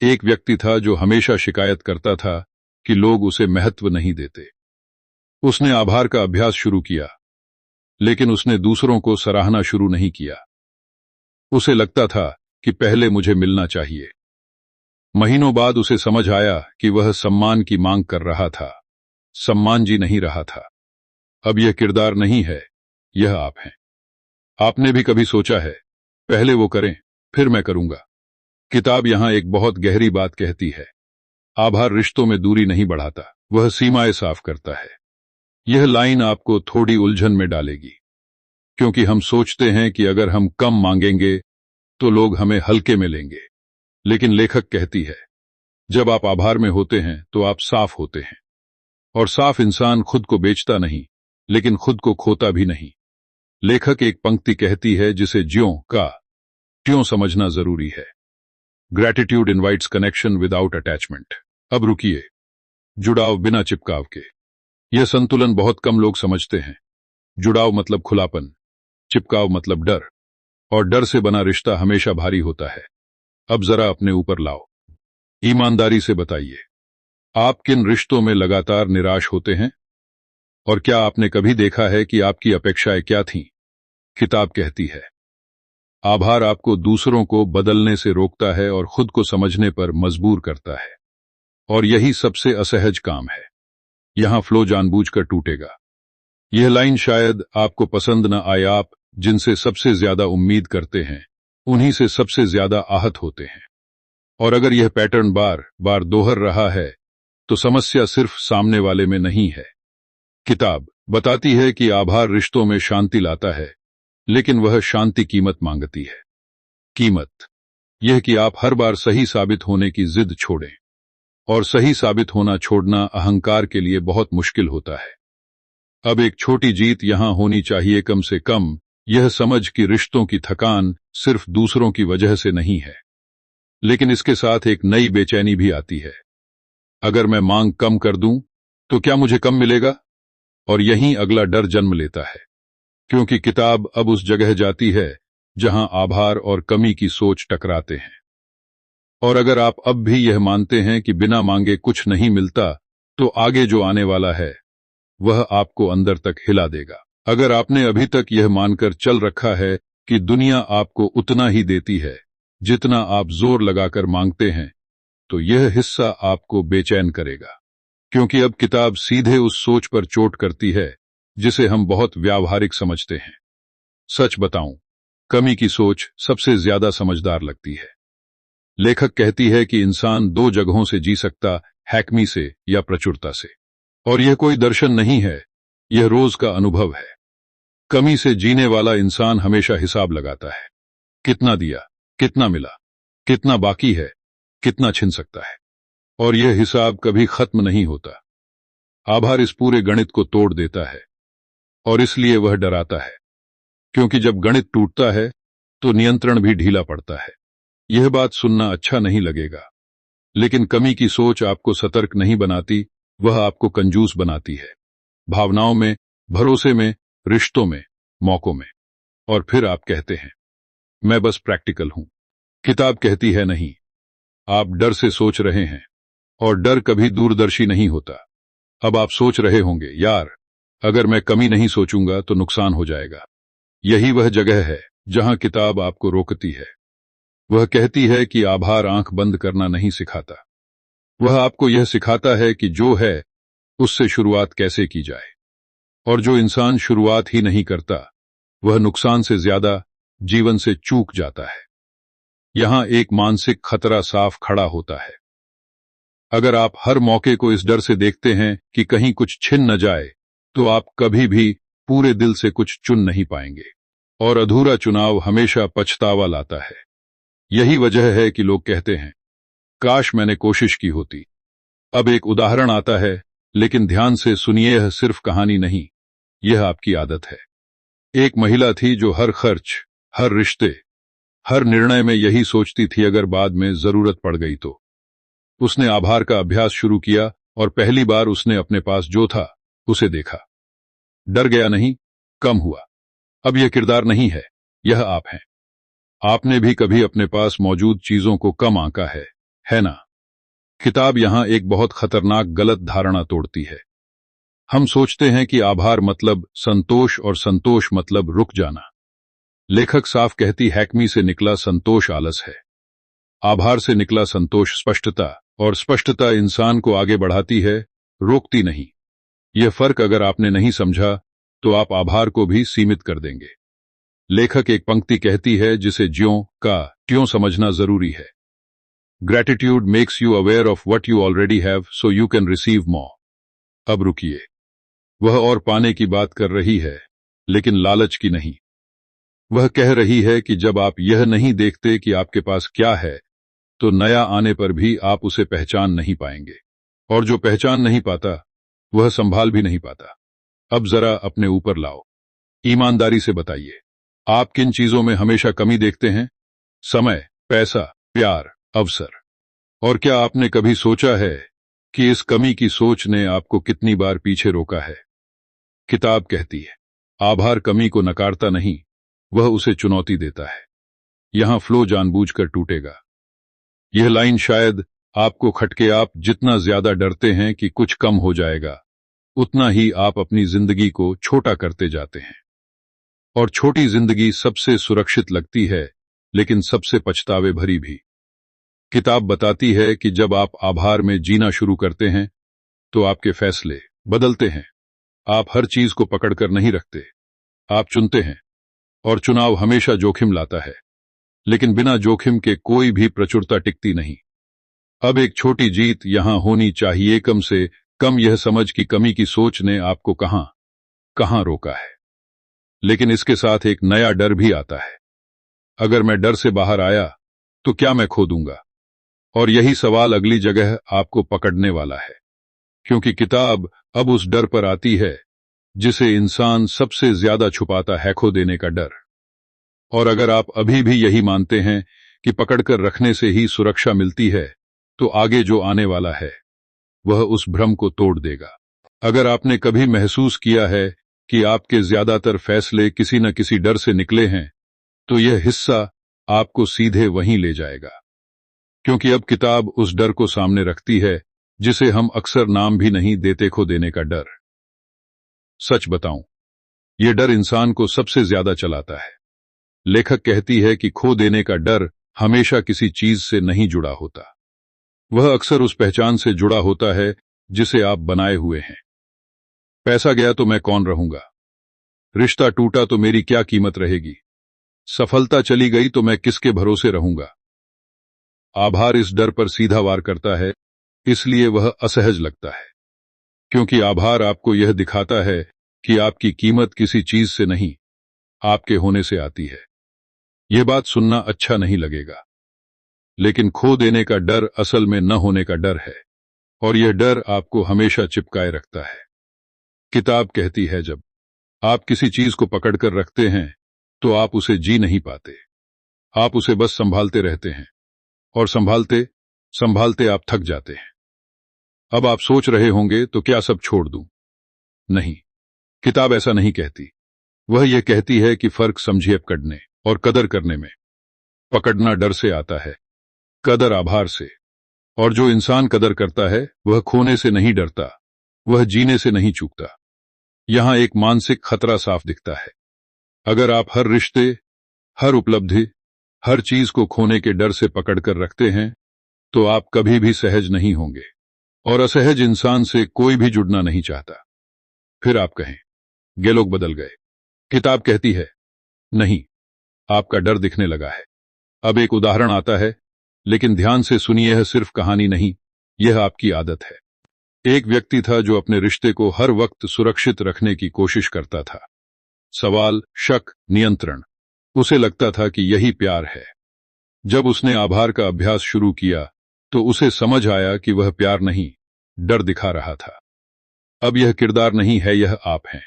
एक व्यक्ति था जो हमेशा शिकायत करता था कि लोग उसे महत्व नहीं देते। उसने आभार का अभ्यास शुरू किया, लेकिन उसने दूसरों को सराहना शुरू नहीं किया। उसे लगता था कि पहले मुझे मिलना चाहिए। महीनों बाद उसे समझ आया कि वह सम्मान की मांग कर रहा था, सम्मान जी नहीं रहा था। अब यह किरदार नहीं है, यह आप हैं। आपने भी कभी सोचा है, पहले वो करें, फिर मैं करूंगा? किताब यहां एक बहुत गहरी बात कहती है। आभार रिश्तों में दूरी नहीं बढ़ाता, वह सीमाएं साफ करता है। यह लाइन आपको थोड़ी उलझन में डालेगी, क्योंकि हम सोचते हैं कि अगर हम कम मांगेंगे तो लोग हमें हल्के में लेंगे। लेकिन लेखक कहती है, जब आप आभार में होते हैं तो आप साफ होते हैं, और साफ इंसान खुद को बेचता नहीं, लेकिन खुद को खोता भी नहीं। लेखक एक पंक्ति कहती है जिसे ज्यों का त्यों समझना जरूरी है। Gratitude invites connection without attachment. अब रुकिए, जुड़ाव बिना चिपकाव के। यह संतुलन बहुत कम लोग समझते हैं। जुड़ाव मतलब खुलापन, चिपकाव मतलब डर, और डर से बना रिश्ता हमेशा भारी होता है। अब जरा अपने ऊपर लाओ, ईमानदारी से बताइए, आप किन रिश्तों में लगातार निराश होते हैं? और क्या आपने कभी देखा है कि आपकी अपेक्षाएं क्या थीं? किताब कहती है, आभार आपको दूसरों को बदलने से रोकता है और खुद को समझने पर मजबूर करता है। और यही सबसे असहज काम है। यहां फ्लो जानबूझकर टूटेगा। यह लाइन शायद आपको पसंद न आए। आप जिनसे सबसे ज्यादा उम्मीद करते हैं, उन्हीं से सबसे ज्यादा आहत होते हैं। और अगर यह पैटर्न बार बार दोहर रहा है, तो समस्या सिर्फ सामने वाले में नहीं है। किताब बताती है कि आभार रिश्तों में शांति लाता है, लेकिन वह शांति कीमत मांगती है। कीमत यह कि आप हर बार सही साबित होने की जिद छोड़ें, और सही साबित होना छोड़ना अहंकार के लिए बहुत मुश्किल होता है। अब एक छोटी जीत यहां होनी चाहिए, कम से कम यह समझ कि रिश्तों की थकान सिर्फ दूसरों की वजह से नहीं है। लेकिन इसके साथ एक नई बेचैनी भी आती है। अगर मैं मांग कम कर दूं, तो क्या मुझे कम मिलेगा? और यहीं अगला डर जन्म लेता है, क्योंकि किताब अब उस जगह जाती है जहां आभार और कमी की सोच टकराते हैं। और अगर आप अब भी यह मानते हैं कि बिना मांगे कुछ नहीं मिलता, तो आगे जो आने वाला है वह आपको अंदर तक हिला देगा। अगर आपने अभी तक यह मानकर चल रखा है कि दुनिया आपको उतना ही देती है जितना आप जोर लगाकर मांगते हैं, तो यह हिस्सा आपको बेचैन करेगा। क्योंकि अब किताब सीधे उस सोच पर चोट करती है जिसे हम बहुत व्यावहारिक समझते हैं। सच बताऊं, कमी की सोच सबसे ज्यादा समझदार लगती है। लेखक कहती है कि इंसान दो जगहों से जी सकता, हैकमी से या प्रचुरता से। और यह कोई दर्शन नहीं है, यह रोज का अनुभव है। कमी से जीने वाला इंसान हमेशा हिसाब लगाता है, कितना दिया, कितना मिला, कितना बाकी है, कितना छिन सकता है, और यह हिसाब कभी खत्म नहीं होता। आभार इस पूरे गणित को तोड़ देता है, और इसलिए वह डराता है, क्योंकि जब गणित टूटता है तो नियंत्रण भी ढीला पड़ता है। यह बात सुनना अच्छा नहीं लगेगा, लेकिन कमी की सोच आपको सतर्क नहीं बनाती, वह आपको कंजूस बनाती है, भावनाओं में, भरोसे में, रिश्तों में, मौकों में। और फिर आप कहते हैं, मैं बस प्रैक्टिकल हूं। किताब कहती है, नहीं, आप डर से सोच रहे हैं, और डर कभी दूरदर्शी नहीं होता। अब आप सोच रहे होंगे, यार, अगर मैं कमी नहीं सोचूंगा तो नुकसान हो जाएगा। यही वह जगह है जहां किताब आपको रोकती है। वह कहती है कि आभार आंख बंद करना नहीं सिखाता, वह आपको यह सिखाता है कि जो है उससे शुरुआत कैसे की जाए। और जो इंसान शुरुआत ही नहीं करता, वह नुकसान से ज्यादा जीवन से चूक जाता है। यहां एक मानसिक खतरा साफ खड़ा होता है। अगर आप हर मौके को इस डर से देखते हैं कि कहीं कुछ छिन न जाए, तो आप कभी भी पूरे दिल से कुछ चुन नहीं पाएंगे, और अधूरा चुनाव हमेशा पछतावा लाता है। यही वजह है कि लोग कहते हैं, काश मैंने कोशिश की होती। अब एक उदाहरण आता है, लेकिन ध्यान से सुनिए, यह सिर्फ कहानी नहीं, यह आपकी आदत है। एक महिला थी जो हर खर्च, हर रिश्ते, हर निर्णय में यही सोचती थी, अगर बाद में जरूरत पड़ गई तो। उसने आभार का अभ्यास शुरू किया, और पहली बार उसने अपने पास जो था उसे देखा। डर गया नहीं, कम हुआ। अब यह किरदार नहीं है, यह आप हैं। आपने भी कभी अपने पास मौजूद चीजों को कम आंका है ना? किताब यहां एक बहुत खतरनाक गलत धारणा तोड़ती है। हम सोचते हैं कि आभार मतलब संतोष, और संतोष मतलब रुक जाना। लेखक साफ कहती, हैकमी से निकला संतोष आलस है, आभार से निकला संतोष स्पष्टता, और स्पष्टता इंसान को आगे बढ़ाती है, रोकती नहीं। यह फर्क अगर आपने नहीं समझा तो आप आभार को भी सीमित कर देंगे। लेखक एक पंक्ति कहती है जिसे ज्यों का त्यों समझना जरूरी है। Gratitude makes you aware of what you already have so you can receive मोर। अब रुकिए, वह और पाने की बात कर रही है, लेकिन लालच की नहीं। वह कह रही है कि जब आप यह नहीं देखते कि आपके पास क्या है, तो नया आने पर भी आप उसे पहचान नहीं पाएंगे, और जो पहचान नहीं पाता वह संभाल भी नहीं पाता। अब जरा अपने ऊपर लाओ, ईमानदारी से बताइए, आप किन चीजों में हमेशा कमी देखते हैं? समय, पैसा, प्यार, अवसर। और क्या आपने कभी सोचा है कि इस कमी की सोच ने आपको कितनी बार पीछे रोका है? किताब कहती है, आभार कमी को नकारता नहीं, वह उसे चुनौती देता है। यहां फ्लो जानबूझकर टूटेगा। यह लाइन शायद आपको खटके। आप जितना ज्यादा डरते हैं कि कुछ कम हो जाएगा, उतना ही आप अपनी जिंदगी को छोटा करते जाते हैं। और छोटी जिंदगी सबसे सुरक्षित लगती है, लेकिन सबसे पछतावे भरी भी। किताब बताती है कि जब आप आभार में जीना शुरू करते हैं, तो आपके फैसले बदलते हैं। आप हर चीज को पकड़कर नहीं रखते, आप चुनते हैं, और चुनाव हमेशा जोखिम लाता है, लेकिन बिना जोखिम के कोई भी प्रचुरता टिकती नहीं। अब एक छोटी जीत यहां होनी चाहिए, कम से कम यह समझ कि कमी की सोच ने आपको कहां कहां रोका है। लेकिन इसके साथ एक नया डर भी आता है। अगर मैं डर से बाहर आया तो क्या मैं खो दूंगा? और यही सवाल अगली जगह आपको पकड़ने वाला है, क्योंकि किताब अब उस डर पर आती है जिसे इंसान सबसे ज्यादा छुपाता है, खो देने का डर। और अगर आप अभी भी यही मानते हैं कि पकड़कर रखने से ही सुरक्षा मिलती है, तो आगे जो आने वाला है वह उस भ्रम को तोड़ देगा। अगर आपने कभी महसूस किया है कि आपके ज्यादातर फैसले किसी न किसी डर से निकले हैं, तो यह हिस्सा आपको सीधे वहीं ले जाएगा, क्योंकि अब किताब उस डर को सामने रखती है जिसे हम अक्सर नाम भी नहीं देते, खो देने का डर। सच बताऊं, यह डर इंसान को सबसे ज्यादा चलाता है। लेखक कहती है कि खो देने का डर हमेशा किसी चीज से नहीं जुड़ा होता, वह अक्सर उस पहचान से जुड़ा होता है जिसे आप बनाए हुए हैं। पैसा गया तो मैं कौन रहूंगा? रिश्ता टूटा तो मेरी क्या कीमत रहेगी? सफलता चली गई तो मैं किसके भरोसे रहूंगा? आभार इस डर पर सीधा वार करता है, इसलिए वह असहज लगता है, क्योंकि आभार आपको यह दिखाता है कि आपकी कीमत किसी चीज से नहीं, आपके होने से आती है। यह बात सुनना अच्छा नहीं लगेगा, लेकिन खो देने का डर असल में न होने का डर है, और यह डर आपको हमेशा चिपकाए रखता है। किताब कहती है, जब आप किसी चीज को पकड़कर रखते हैं तो आप उसे जी नहीं पाते, आप उसे बस संभालते रहते हैं, और संभालते संभालते आप थक जाते हैं। अब आप सोच रहे होंगे, तो क्या सब छोड़ दूं? नहीं, किताब ऐसा नहीं कहती। वह यह कहती है कि फर्क समझिए पकड़ने और कदर करने में। पकड़ना डर से आता है, कदर आभार से। और जो इंसान कदर करता है वह खोने से नहीं डरता, वह जीने से नहीं चूकता। यहां एक मानसिक खतरा साफ दिखता है। अगर आप हर रिश्ते, हर उपलब्धि, हर चीज को खोने के डर से पकड़कर रखते हैं, तो आप कभी भी सहज नहीं होंगे, और असहज इंसान से कोई भी जुड़ना नहीं चाहता। फिर आप कहें, ये लोग बदल गए। किताब कहती है, नहीं, आपका डर दिखने लगा है। अब एक उदाहरण आता है, लेकिन ध्यान से सुनिए, यह सिर्फ कहानी नहीं, यह आपकी आदत है। एक व्यक्ति था जो अपने रिश्ते को हर वक्त सुरक्षित रखने की कोशिश करता था। सवाल, शक, नियंत्रण। उसे लगता था कि यही प्यार है। जब उसने आभार का अभ्यास शुरू किया तो उसे समझ आया कि वह प्यार नहीं, डर दिखा रहा था। अब यह किरदार नहीं है, यह आप हैं।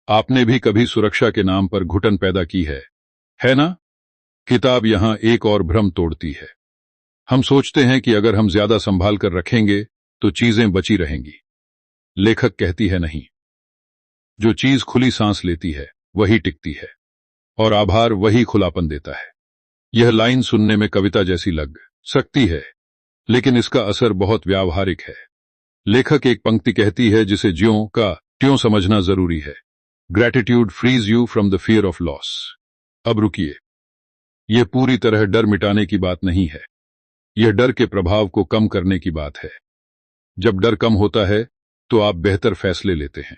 आपने भी कभी सुरक्षा के नाम पर घुटन पैदा की है ना? किताब यहां एक और भ्रम तोड़ती है। हम सोचते हैं कि अगर हम ज्यादा संभाल कर रखेंगे तो चीजें बची रहेंगी। लेखक कहती है, नहीं, जो चीज खुली सांस लेती है वही टिकती है, और आभार वही खुलापन देता है। यह लाइन सुनने में कविता जैसी लग सकती है, लेकिन इसका असर बहुत व्यावहारिक है। लेखक एक पंक्ति कहती है जिसे ज्यों का त्यों समझना जरूरी है। Gratitude frees you from the fear of loss. अब रुकिए, यह पूरी तरह डर मिटाने की बात नहीं है, यह डर के प्रभाव को कम करने की बात है। जब डर कम होता है तो आप बेहतर फैसले लेते हैं,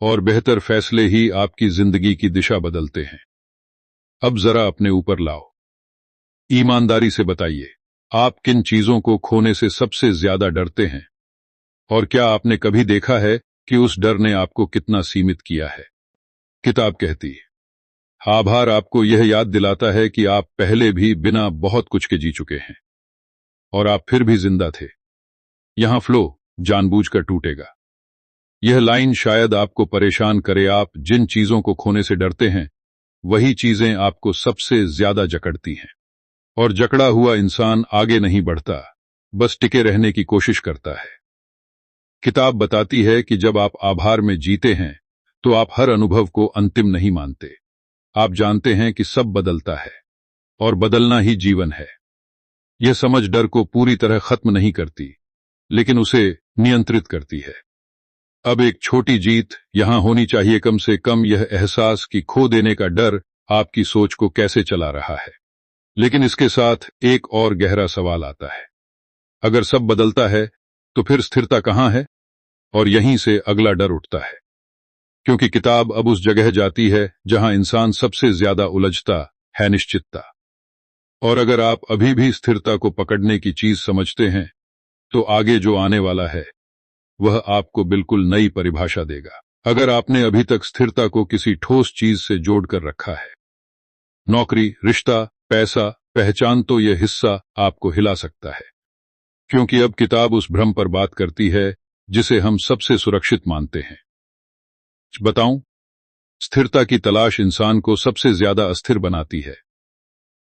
और बेहतर फैसले ही आपकी जिंदगी की दिशा बदलते हैं। अब जरा अपने ऊपर लाओ, ईमानदारी से बताइए, आप किन चीजों को खोने से सबसे ज्यादा डरते हैं? और क्या आपने कभी देखा है कि उस डर ने आपको कितना सीमित किया है? किताब कहती है, आभार आपको यह याद दिलाता है कि आप पहले भी बिना बहुत कुछ के जी चुके हैं, और आप फिर भी जिंदा थे। यहां फ्लो जानबूझकर टूटेगा। यह लाइन शायद आपको परेशान करे। आप जिन चीजों को खोने से डरते हैं वही चीजें आपको सबसे ज्यादा जकड़ती हैं, और जकड़ा हुआ इंसान आगे नहीं बढ़ता, बस टिके रहने की कोशिश करता है। किताब बताती है कि जब आप आभार में जीते हैं तो आप हर अनुभव को अंतिम नहीं मानते। आप जानते हैं कि सब बदलता है, और बदलना ही जीवन है। यह समझ डर को पूरी तरह खत्म नहीं करती, लेकिन उसे नियंत्रित करती है। अब एक छोटी जीत यहां होनी चाहिए, कम से कम यह एहसास कि खो देने का डर आपकी सोच को कैसे चला रहा है। लेकिन इसके साथ एक और गहरा सवाल आता है, अगर सब बदलता है तो फिर स्थिरता कहां है? और यहीं से अगला डर उठता है, क्योंकि किताब अब उस जगह जाती है जहां इंसान सबसे ज्यादा उलझता है, निश्चितता। और अगर आप अभी भी स्थिरता को पकड़ने की चीज समझते हैं, तो आगे जो आने वाला है वह आपको बिल्कुल नई परिभाषा देगा। अगर आपने अभी तक स्थिरता को किसी ठोस चीज से जोड़कर रखा है, नौकरी, रिश्ता, पैसा, पहचान, तो यह हिस्सा आपको हिला सकता है। क्योंकि अब किताब उस भ्रम पर बात करती है जिसे हम सबसे सुरक्षित मानते हैं। बताऊं, स्थिरता की तलाश इंसान को सबसे ज्यादा अस्थिर बनाती है।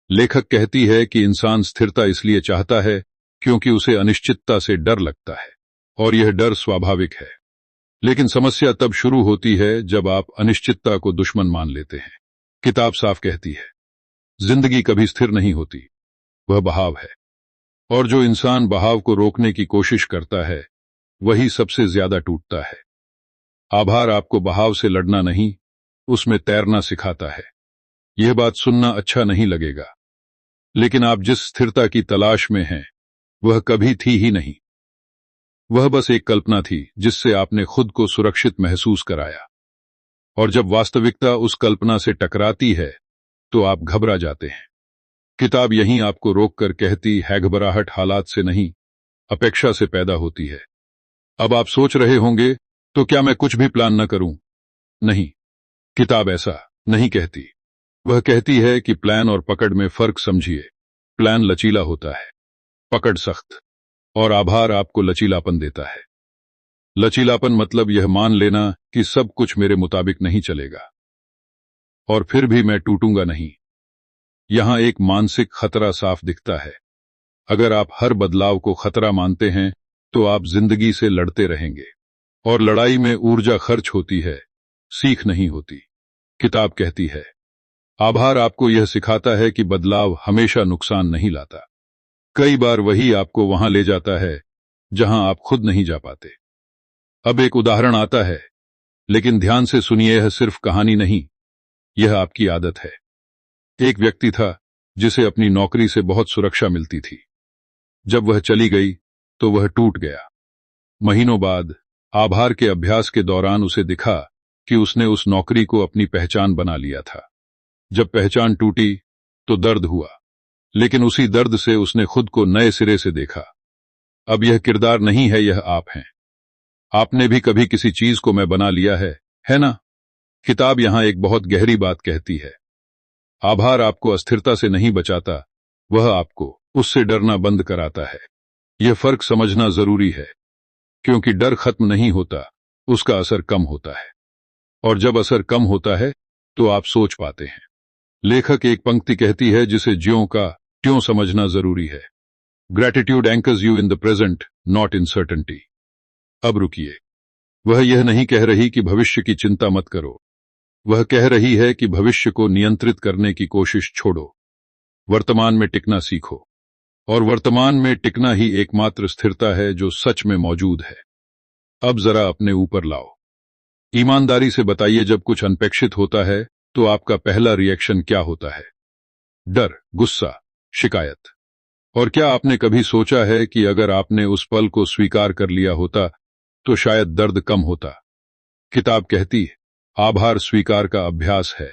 लेखक कहती है कि इंसान स्थिरता इसलिए चाहता है क्योंकि उसे अनिश्चितता से डर लगता है, और यह डर स्वाभाविक है। लेकिन समस्या तब शुरू होती है जब आप अनिश्चितता को दुश्मन मान लेते हैं। किताब साफ कहती है, जिंदगी कभी स्थिर नहीं होती, वह बहाव है, और जो इंसान बहाव को रोकने की कोशिश करता है वही सबसे ज्यादा टूटता है। आभार आपको बहाव से लड़ना नहीं, उसमें तैरना सिखाता है। यह बात सुनना अच्छा नहीं लगेगा, लेकिन आप जिस स्थिरता की तलाश में हैं वह कभी थी ही नहीं। वह बस एक कल्पना थी जिससे आपने खुद को सुरक्षित महसूस कराया, और जब वास्तविकता उस कल्पना से टकराती है तो आप घबरा जाते हैं। किताब यहीं आपको रोककर कहती है, घबराहट हालात से नहीं, अपेक्षा से पैदा होती है। अब आप सोच रहे होंगे, तो क्या मैं कुछ भी प्लान न करूं? नहीं, किताब ऐसा नहीं कहती। वह कहती है कि प्लान और पकड़ में फर्क समझिए। प्लान लचीला होता है, पकड़ सख्त, और आभार आपको लचीलापन देता है। लचीलापन मतलब यह मान लेना कि सब कुछ मेरे मुताबिक नहीं चलेगा, और फिर भी मैं टूटूंगा नहीं। यहां एक मानसिक खतरा साफ दिखता है। अगर आप हर बदलाव को खतरा मानते हैं, तो आप जिंदगी से लड़ते रहेंगे, और लड़ाई में ऊर्जा खर्च होती है, सीख नहीं होती। किताब कहती है, आभार आपको यह सिखाता है कि बदलाव हमेशा नुकसान नहीं लाता। कई बार वही आपको वहां ले जाता है जहां आप खुद नहीं जा पाते। अब एक उदाहरण आता है, लेकिन ध्यान से सुनिए, यह सिर्फ कहानी नहीं, यह आपकी आदत है। एक व्यक्ति था जिसे अपनी नौकरी से बहुत सुरक्षा मिलती थी। जब वह चली गई तो वह टूट गया। महीनों बाद आभार के अभ्यास के दौरान उसे दिखा कि उसने उस नौकरी को अपनी पहचान बना लिया था। जब पहचान टूटी तो दर्द हुआ, लेकिन उसी दर्द से उसने खुद को नए सिरे से देखा। अब यह किरदार नहीं है, यह आप हैं। आपने भी कभी किसी चीज को मैं बना लिया है ना? किताब यहां एक बहुत गहरी बात कहती है। आभार आपको अस्थिरता से नहीं बचाता, वह आपको उससे डरना बंद कराता है। यह फर्क समझना जरूरी है, क्योंकि डर खत्म नहीं होता, उसका असर कम होता है। और जब असर कम होता है तो आप सोच पाते हैं। लेखक एक पंक्ति कहती है जिसे ज्यों का त्यों समझना जरूरी है। Gratitude anchors you in the present, not in certainty. अब रुकिए, वह यह नहीं कह रही कि भविष्य की चिंता मत करो। वह कह रही है कि भविष्य को नियंत्रित करने की कोशिश छोड़ो, वर्तमान में टिकना सीखो। और वर्तमान में टिकना ही एकमात्र स्थिरता है जो सच में मौजूद है। अब जरा अपने ऊपर लाओ। ईमानदारी से बताइए, जब कुछ अनपेक्षित होता है तो आपका पहला रिएक्शन क्या होता है? डर, गुस्सा, शिकायत। और क्या आपने कभी सोचा है कि अगर आपने उस पल को स्वीकार कर लिया होता तो शायद दर्द कम होता? किताब कहती है, आभार स्वीकार का अभ्यास है,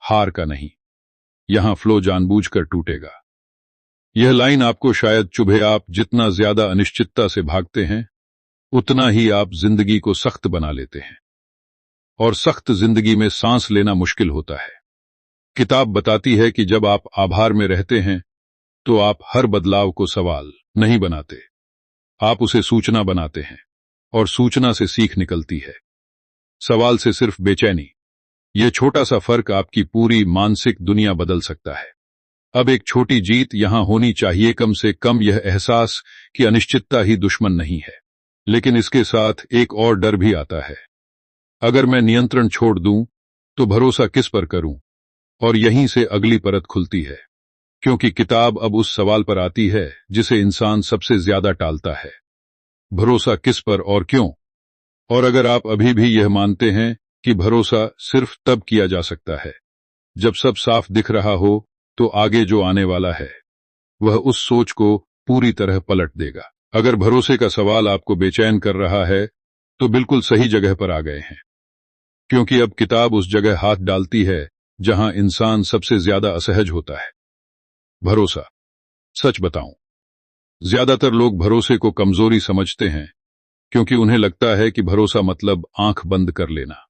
हार का नहीं। यहां फ्लो जानबूझकर टूटेगा। यह लाइन आपको शायद चुभे। आप जितना ज्यादा अनिश्चितता से भागते हैं, उतना ही आप जिंदगी को सख्त बना लेते हैं, और सख्त जिंदगी में सांस लेना मुश्किल होता है। किताब बताती है कि जब आप आभार में रहते हैं तो आप हर बदलाव को सवाल नहीं बनाते, आप उसे सूचना बनाते हैं, और सूचना से सीख निकलती है, सवाल से सिर्फ बेचैनी। यह छोटा सा फर्क आपकी पूरी मानसिक दुनिया बदल सकता है। अब एक छोटी जीत यहां होनी चाहिए, कम से कम यह एहसास कि अनिश्चितता ही दुश्मन नहीं है। लेकिन इसके साथ एक और डर भी आता है। अगर मैं नियंत्रण छोड़ दूं तो भरोसा किस पर करूं? और यहीं से अगली परत खुलती है, क्योंकि किताब अब उस सवाल पर आती है जिसे इंसान सबसे ज्यादा टालता है, भरोसा किस पर और क्यों? और अगर आप अभी भी यह मानते हैं कि भरोसा सिर्फ तब किया जा सकता है जब सब साफ दिख रहा हो, तो आगे जो आने वाला है वह उस सोच को पूरी तरह पलट देगा। अगर भरोसे का सवाल आपको बेचैन कर रहा है तो बिल्कुल सही जगह पर आ गए हैं, क्योंकि अब किताब उस जगह हाथ डालती है जहां इंसान सबसे ज्यादा असहज होता है, भरोसा। सच बताऊं, ज्यादातर लोग भरोसे को कमजोरी समझते हैं, क्योंकि उन्हें लगता है कि भरोसा मतलब आंख बंद कर लेना,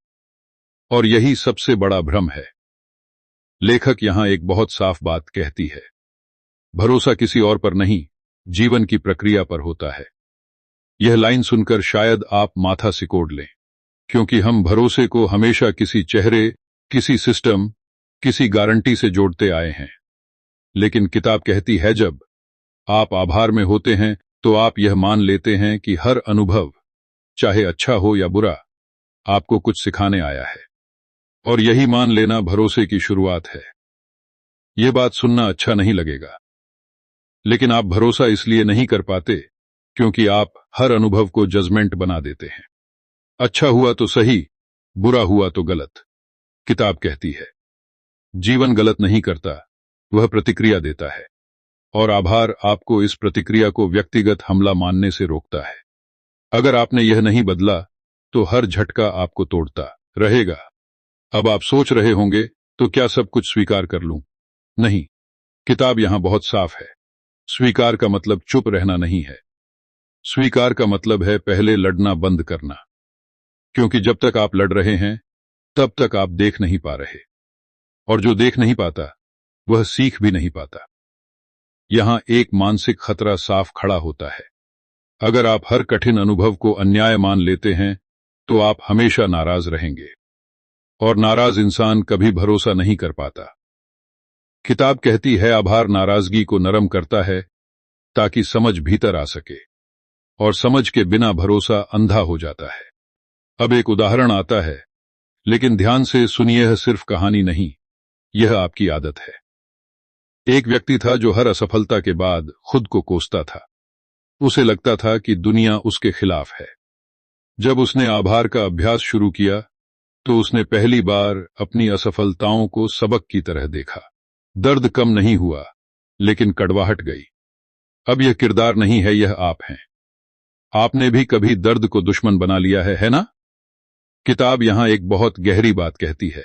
और यही सबसे बड़ा भ्रम है। लेखक यहां एक बहुत साफ बात कहती है, भरोसा किसी और पर नहीं, जीवन की प्रक्रिया पर होता है। यह लाइन सुनकर शायद आप माथा सिकोड़ लें, क्योंकि हम भरोसे को हमेशा किसी चेहरे, किसी सिस्टम, किसी गारंटी से जोड़ते आए हैं। लेकिन किताब कहती है, जब आप आभार में होते हैं तो आप यह मान लेते हैं कि हर अनुभव, चाहे अच्छा हो या बुरा, आपको कुछ सिखाने आया है, और यही मान लेना भरोसे की शुरुआत है। यह बात सुनना अच्छा नहीं लगेगा, लेकिन आप भरोसा इसलिए नहीं कर पाते क्योंकि आप हर अनुभव को जजमेंट बना देते हैं। अच्छा हुआ तो सही, बुरा हुआ तो गलत। किताब कहती है, जीवन गलत नहीं करता, वह प्रतिक्रिया देता है, और आभार आपको इस प्रतिक्रिया को व्यक्तिगत हमला मानने से रोकता है। अगर आपने यह नहीं बदला तो हर झटका आपको तोड़ता रहेगा। अब आप सोच रहे होंगे, तो क्या सब कुछ स्वीकार कर लूं? नहीं, किताब यहां बहुत साफ है। स्वीकार का मतलब चुप रहना नहीं है। स्वीकार का मतलब है पहले लड़ना बंद करना, क्योंकि जब तक आप लड़ रहे हैं तब तक आप देख नहीं पा रहे, और जो देख नहीं पाता वह सीख भी नहीं पाता। यहां एक मानसिक खतरा साफ खड़ा होता है। अगर आप हर कठिन अनुभव को अन्याय मान लेते हैं तो आप हमेशा नाराज रहेंगे, और नाराज इंसान कभी भरोसा नहीं कर पाता। किताब कहती है आभार नाराजगी को नरम करता है ताकि समझ भीतर आ सके, और समझ के बिना भरोसा अंधा हो जाता है। अब एक उदाहरण आता है, लेकिन ध्यान से सुनिए, यह सिर्फ कहानी नहीं, यह आपकी आदत है। एक व्यक्ति था जो हर असफलता के बाद खुद को कोसता था। उसे लगता था कि दुनिया उसके खिलाफ है। जब उसने आभार का अभ्यास शुरू किया तो उसने पहली बार अपनी असफलताओं को सबक की तरह देखा। दर्द कम नहीं हुआ, लेकिन कड़वाहट गई। अब यह किरदार नहीं है, यह आप हैं। आपने भी कभी दर्द को दुश्मन बना लिया है ना? किताब यहां एक बहुत गहरी बात कहती है।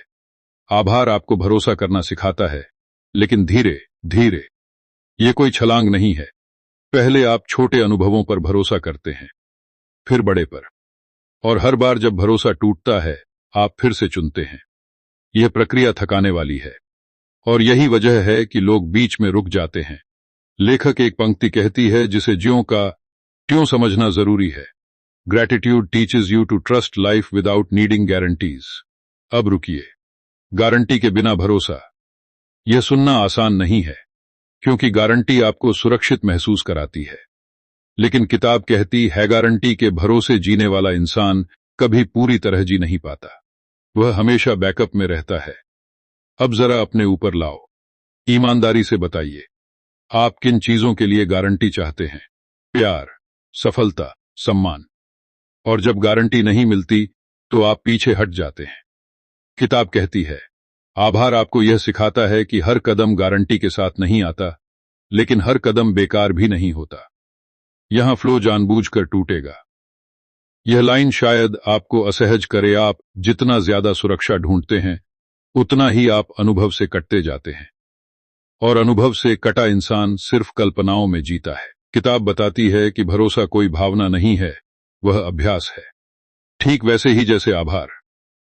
आभार आपको भरोसा करना सिखाता है, लेकिन धीरे धीरे। यह कोई छलांग नहीं है। पहले आप छोटे अनुभवों पर भरोसा करते हैं, फिर बड़े पर, और हर बार जब भरोसा टूटता है आप फिर से चुनते हैं। यह प्रक्रिया थकाने वाली है, और यही वजह है कि लोग बीच में रुक जाते हैं। लेखक एक पंक्ति कहती है जिसे ज्यों का त्यों समझना जरूरी है। Gratitude teaches you to trust life without needing guarantees. अब रुकिए, गारंटी के बिना भरोसा। यह सुनना आसान नहीं है, क्योंकि गारंटी आपको सुरक्षित महसूस कराती है। लेकिन किताब कहती है गारंटी के भरोसे जीने वाला इंसान कभी पूरी तरह जी नहीं पाता। वह हमेशा बैकअप में रहता है। अब जरा अपने ऊपर लाओ। ईमानदारी से बताइए, आप किन चीजों के लिए गारंटी चाहते हैं? प्यार, सफलता, सम्मान। और जब गारंटी नहीं मिलती तो आप पीछे हट जाते हैं। किताब कहती है आभार आपको यह सिखाता है कि हर कदम गारंटी के साथ नहीं आता, लेकिन हर कदम बेकार भी नहीं होता। यहां फ्लो जानबूझकर टूटेगा। यह लाइन शायद आपको असहज करे। आप जितना ज्यादा सुरक्षा ढूंढते हैं उतना ही आप अनुभव से कटते जाते हैं, और अनुभव से कटा इंसान सिर्फ कल्पनाओं में जीता है। किताब बताती है कि भरोसा कोई भावना नहीं है, वह अभ्यास है। ठीक वैसे ही जैसे आभार।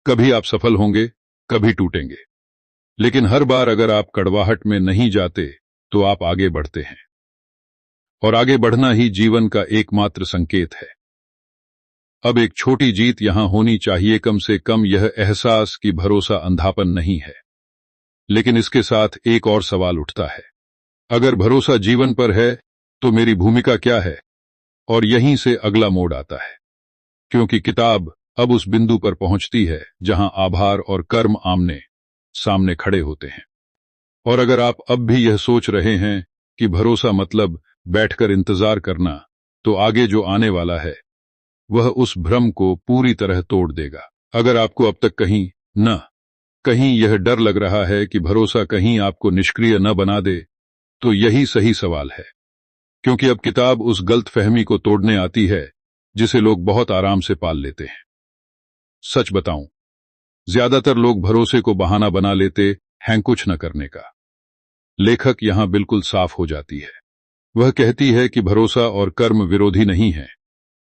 कभी आप सफल होंगे, कभी टूटेंगे, लेकिन हर बार अगर आप कड़वाहट में नहीं जाते तो आप आगे बढ़ते हैं, और आगे बढ़ना ही जीवन का एकमात्र संकेत है। अब एक छोटी जीत यहां होनी चाहिए, कम से कम यह एहसास कि भरोसा अंधापन नहीं है। लेकिन इसके साथ एक और सवाल उठता है, अगर भरोसा जीवन पर है तो मेरी भूमिका क्या है? और यहीं से अगला मोड़ आता है, क्योंकि किताब अब उस बिंदु पर पहुंचती है जहां आभार और कर्म आमने सामने खड़े होते हैं। और अगर आप अब भी यह सोच रहे हैं कि भरोसा मतलब बैठकर इंतजार करना, तो आगे जो आने वाला है वह उस भ्रम को पूरी तरह तोड़ देगा। अगर आपको अब तक कहीं यह डर लग रहा है कि भरोसा कहीं आपको निष्क्रिय न बना दे, तो यही सही सवाल है, क्योंकि अब किताब उस गलतफहमी को तोड़ने आती है जिसे लोग बहुत आराम से पाल लेते हैं। सच बताऊं, ज्यादातर लोग भरोसे को बहाना बना लेते हैं कुछ न करने का। लेखक यहां बिल्कुल साफ हो जाती है। वह कहती है कि भरोसा और कर्म विरोधी नहीं है,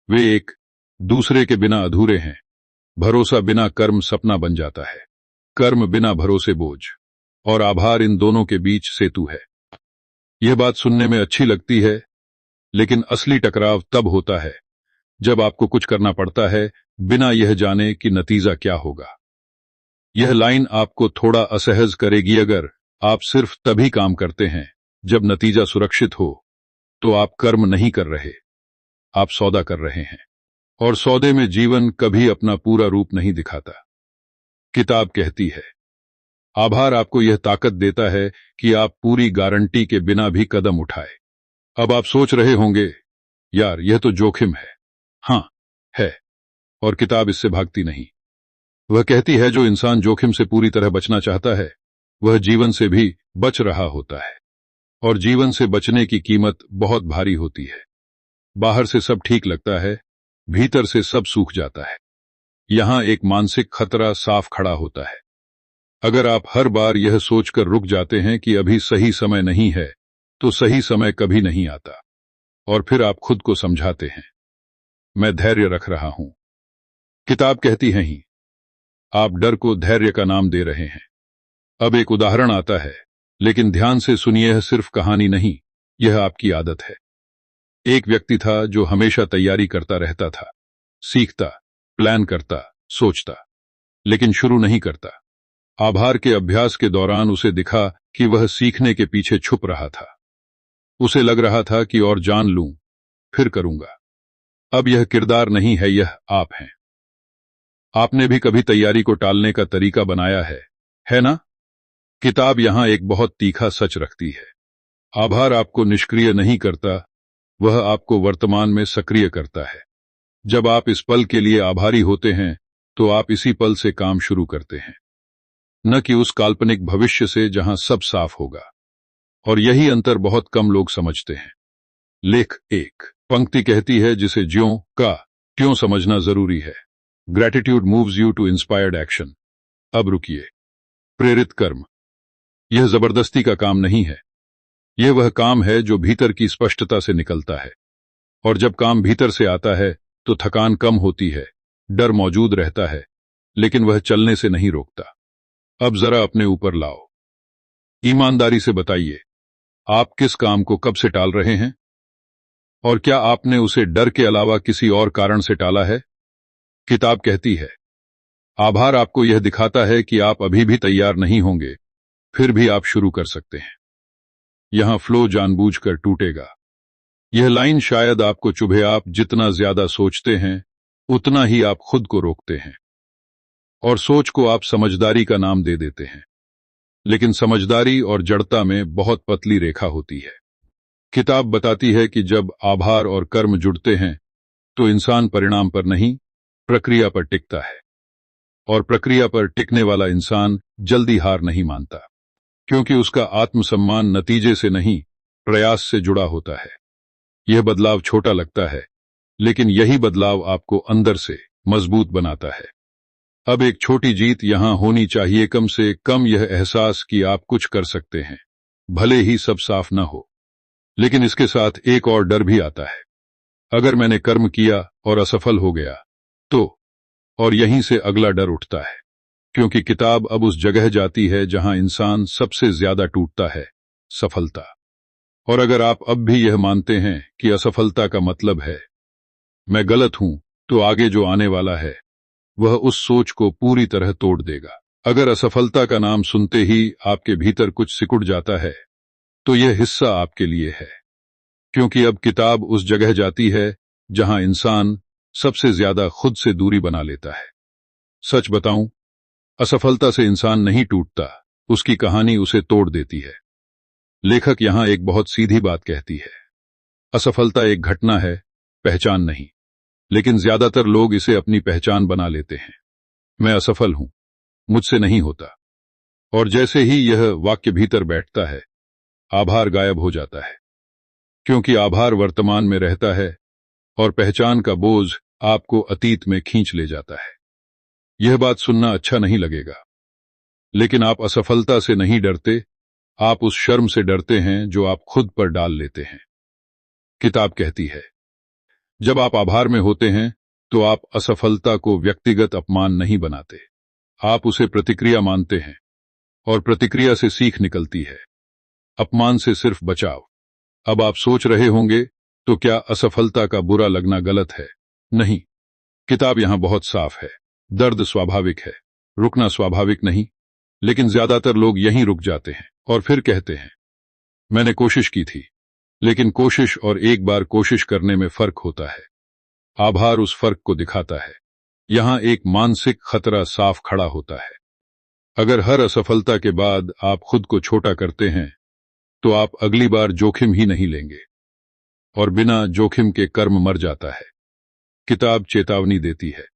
वे एक दूसरे के बिना अधूरे हैं। भरोसा बिना कर्म सपना बन जाता है, कर्म बिना भरोसे बोझ, और आभार इन दोनों के बीच सेतु है। यह बात सुनने में अच्छी लगती है, लेकिन असली टकराव तब होता है जब आपको कुछ करना पड़ता है बिना यह जाने कि नतीजा क्या होगा। यह लाइन आपको थोड़ा असहज करेगी। अगर आप सिर्फ तभी काम करते हैं जब नतीजा सुरक्षित हो, तो आप कर्म नहीं कर रहे, आप सौदा कर रहे हैं, और सौदे में जीवन कभी अपना पूरा रूप नहीं दिखाता। किताब कहती है आभार आपको यह ताकत देता है कि आप पूरी गारंटी के बिना भी कदम उठाए। अब आप सोच रहे होंगे, यार यह तो जोखिम है। हां, है, और किताब इससे भागती नहीं। वह कहती है जो इंसान जोखिम से पूरी तरह बचना चाहता है वह जीवन से भी बच रहा होता है, और जीवन से बचने की कीमत बहुत भारी होती है। बाहर से सब ठीक लगता है, भीतर से सब सूख जाता है। यहां एक मानसिक खतरा साफ खड़ा होता है। अगर आप हर बार यह सोचकर रुक जाते हैं कि अभी सही समय नहीं है, तो सही समय कभी नहीं आता, और फिर आप खुद को समझाते हैं, मैं धैर्य रख रहा हूं। किताब कहती है ही, आप डर को धैर्य का नाम दे रहे हैं। अब एक उदाहरण आता है, लेकिन ध्यान से सुनिए, यह सिर्फ कहानी नहीं, यह आपकी आदत है। एक व्यक्ति था जो हमेशा तैयारी करता रहता था, सीखता, प्लान करता, सोचता, लेकिन शुरू नहीं करता। आभार के अभ्यास के दौरान उसे दिखा कि वह सीखने के पीछे छुप रहा था। उसे लग रहा था कि और जान लूं, फिर करूंगा। अब यह किरदार नहीं है, यह आप हैं। आपने भी कभी तैयारी को टालने का तरीका बनाया है ना? किताब यहां एक बहुत तीखा सच रखती है। आभार आपको निष्क्रिय नहीं करता, वह आपको वर्तमान में सक्रिय करता है। जब आप इस पल के लिए आभारी होते हैं, तो आप इसी पल से काम शुरू करते हैं, न कि उस काल्पनिक भविष्य से जहां सब साफ होगा। और यही अंतर बहुत कम लोग समझते हैं। लेख एक पंक्ति कहती है, जिसे ज्यों का त्यों समझना जरूरी है। Gratitude moves you to inspired action. अब रुकिए। प्रेरित कर्म, यह जबरदस्ती का काम नहीं है। यह वह काम है जो भीतर की स्पष्टता से निकलता है। और जब काम भीतर से आता है तो थकान कम होती है, डर मौजूद रहता है, लेकिन वह चलने से नहीं रोकता। अब जरा अपने ऊपर लाओ। ईमानदारी से बताइए, आप किस काम को कब से टाल रहे हैं? और क्या आपने उसे डर के अलावा किसी और कारण से टाला है? किताब कहती है, आभार आपको यह दिखाता है कि आप अभी भी तैयार नहीं होंगे, फिर भी आप शुरू कर सकते हैं। यहां फ्लो जानबूझकर टूटेगा। यह लाइन शायद आपको चुभे। आप जितना ज्यादा सोचते हैं, उतना ही आप खुद को रोकते हैं। और सोच को आप समझदारी का नाम दे देते हैं, लेकिन समझदारी और जड़ता में बहुत पतली रेखा होती है। किताब बताती है कि जब आभार और कर्म जुड़ते हैं, तो इंसान परिणाम पर नहीं, प्रक्रिया पर टिकता है। और प्रक्रिया पर टिकने वाला इंसान जल्दी हार नहीं मानता, क्योंकि उसका आत्मसम्मान नतीजे से नहीं, प्रयास से जुड़ा होता है। यह बदलाव छोटा लगता है, लेकिन यही बदलाव आपको अंदर से मजबूत बनाता है। अब एक छोटी जीत यहां होनी चाहिए, कम से कम यह एहसास कि आप कुछ कर सकते हैं, भले ही सब साफ न हो। लेकिन इसके साथ एक और डर भी आता है, अगर मैंने कर्म किया और असफल हो गया तो। और यहीं से अगला डर उठता है, क्योंकि किताब अब उस जगह जाती है जहां इंसान सबसे ज्यादा टूटता है, सफलता। और अगर आप अब भी यह मानते हैं कि असफलता का मतलब है मैं गलत हूं, तो आगे जो आने वाला है वह उस सोच को पूरी तरह तोड़ देगा। अगर असफलता का नाम सुनते ही आपके भीतर कुछ सिकुड़ जाता है, तो यह हिस्सा आपके लिए है, क्योंकि अब किताब उस जगह जाती है जहां इंसान सबसे ज्यादा खुद से दूरी बना लेता है। सच बताऊं, असफलता से इंसान नहीं टूटता, उसकी कहानी उसे तोड़ देती है। लेखक यहां एक बहुत सीधी बात कहती है, असफलता एक घटना है, पहचान नहीं। लेकिन ज्यादातर लोग इसे अपनी पहचान बना लेते हैं। मैं असफल हूं, मुझसे नहीं होता। और जैसे ही यह वाक्य भीतर बैठता है, आभार गायब हो जाता है, क्योंकि आभार वर्तमान में रहता है और पहचान का बोझ आपको अतीत में खींच ले जाता है। यह बात सुनना अच्छा नहीं लगेगा, लेकिन आप असफलता से नहीं डरते, आप उस शर्म से डरते हैं जो आप खुद पर डाल लेते हैं। किताब कहती है, जब आप आभार में होते हैं, तो आप असफलता को व्यक्तिगत अपमान नहीं बनाते, आप उसे प्रतिक्रिया मानते हैं, और प्रतिक्रिया से सीख निकलती है, अपमान से सिर्फ बचाव। अब आप सोच रहे होंगे, तो क्या असफलता का बुरा लगना गलत है? नहीं। किताब यहां बहुत साफ है, दर्द स्वाभाविक है, रुकना स्वाभाविक नहीं। लेकिन ज्यादातर लोग यहीं रुक जाते हैं और फिर कहते हैं, मैंने कोशिश की थी। लेकिन कोशिश और एक बार कोशिश करने में फर्क होता है। आभार उस फर्क को दिखाता है। यहां एक मानसिक खतरा साफ खड़ा होता है। अगर हर असफलता के बाद आप खुद को छोटा करते हैं, तो आप अगली बार जोखिम ही नहीं लेंगे, और बिना जोखिम के कर्म मर जाता है। किताब चेतावनी देती है,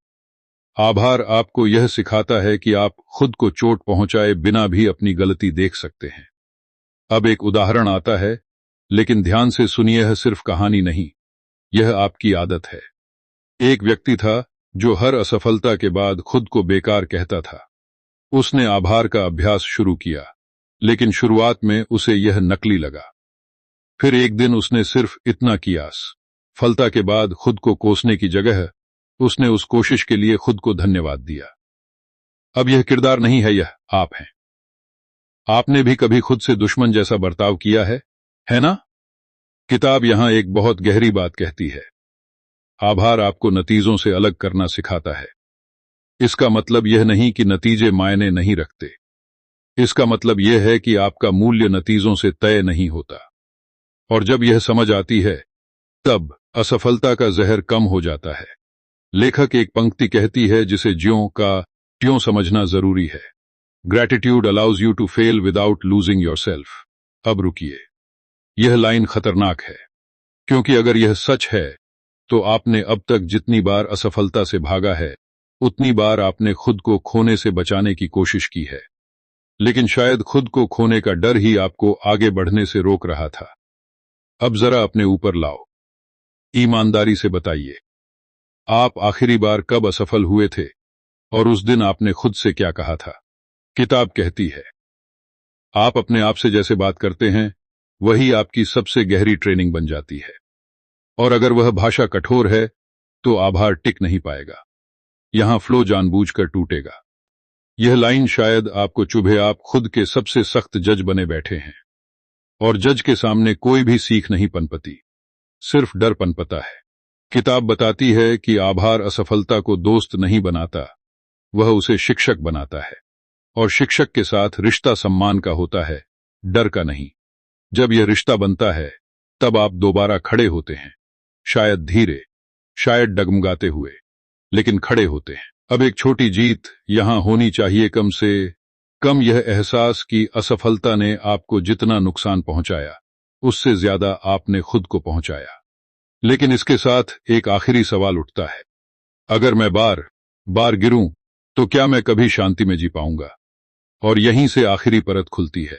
आभार आपको यह सिखाता है कि आप खुद को चोट पहुंचाए बिना भी अपनी गलती देख सकते हैं। अब एक उदाहरण आता है, लेकिन ध्यान से सुनिए, यह सिर्फ कहानी नहीं, यह आपकी आदत है। एक व्यक्ति था जो हर असफलता के बाद खुद को बेकार कहता था। उसने आभार का अभ्यास शुरू किया, लेकिन शुरुआत में उसे यह नकली लगा। फिर एक दिन उसने सिर्फ इतना किया। सफलता के बाद खुद को कोसने की जगह उसने उस कोशिश के लिए खुद को धन्यवाद दिया। अब यह किरदार नहीं है, यह आप हैं। आपने भी कभी खुद से दुश्मन जैसा बर्ताव किया है ना? किताब यहां एक बहुत गहरी बात कहती है। आभार आपको नतीजों से अलग करना सिखाता है। इसका मतलब यह नहीं कि नतीजे मायने नहीं रखते। इसका मतलब यह है कि आपका मूल्य नतीजों से तय नहीं होता। और जब यह समझ आती है, तब असफलता का जहर कम हो जाता है। लेखक एक पंक्ति कहती है जिसे ज्यों का त्यों समझना जरूरी है। Gratitude allows you to fail without losing yourself. अब रुकिए, यह लाइन खतरनाक है, क्योंकि अगर यह सच है तो आपने अब तक जितनी बार असफलता से भागा है, उतनी बार आपने खुद को खोने से बचाने की कोशिश की है। लेकिन शायद खुद को खोने का डर ही आपको आगे बढ़ने से रोक रहा था। अब जरा अपने ऊपर लाओ, ईमानदारी से बताइए, आप आखिरी बार कब असफल हुए थे और उस दिन आपने खुद से क्या कहा था? किताब कहती है, आप अपने आप से जैसे बात करते हैं वही आपकी सबसे गहरी ट्रेनिंग बन जाती है। और अगर वह भाषा कठोर है तो आभार टिक नहीं पाएगा। यहां फ्लो जानबूझकर टूटेगा। यह लाइन शायद आपको चुभे। आप खुद के सबसे सख्त जज बने बैठे हैं और जज के सामने कोई भी सीख नहीं पनपती, सिर्फ डर पनपता है। किताब बताती है कि आभार असफलता को दोस्त नहीं बनाता, वह उसे शिक्षक बनाता है। और शिक्षक के साथ रिश्ता सम्मान का होता है, डर का नहीं। जब यह रिश्ता बनता है तब आप दोबारा खड़े होते हैं, शायद धीरे, शायद डगमगाते हुए, लेकिन खड़े होते हैं। अब एक छोटी जीत यहां होनी चाहिए, कम से कम यह एहसास कि असफलता ने आपको जितना नुकसान पहुंचाया उससे ज्यादा आपने खुद को पहुंचाया। लेकिन इसके साथ एक आखिरी सवाल उठता है, अगर मैं बार बार गिरूं तो क्या मैं कभी शांति में जी पाऊंगा? और यहीं से आखिरी परत खुलती है,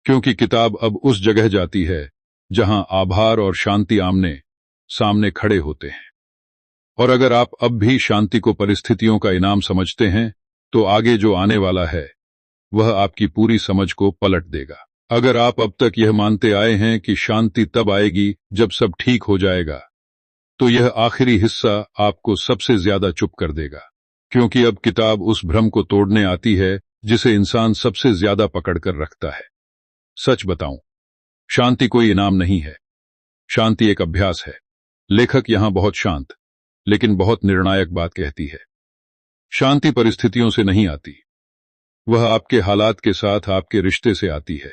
क्योंकि किताब अब उस जगह जाती है जहां आभार और शांति आमने सामने खड़े होते हैं। और अगर आप अब भी शांति को परिस्थितियों का इनाम समझते हैं तो आगे जो आने वाला है वह आपकी पूरी समझ को पलट देगा। अगर आप अब तक यह मानते आए हैं कि शांति तब आएगी जब सब ठीक हो जाएगा, तो यह आखिरी हिस्सा आपको सबसे ज्यादा चुप कर देगा, क्योंकि अब किताब उस भ्रम को तोड़ने आती है जिसे इंसान सबसे ज्यादा पकड़कर रखता है। सच बताऊं, शांति कोई इनाम नहीं है, शांति एक अभ्यास है। लेखक यहां बहुत शांत लेकिन बहुत निर्णायक बात कहती है। शांति परिस्थितियों से नहीं आती, वह आपके हालात के साथ आपके रिश्ते से आती है।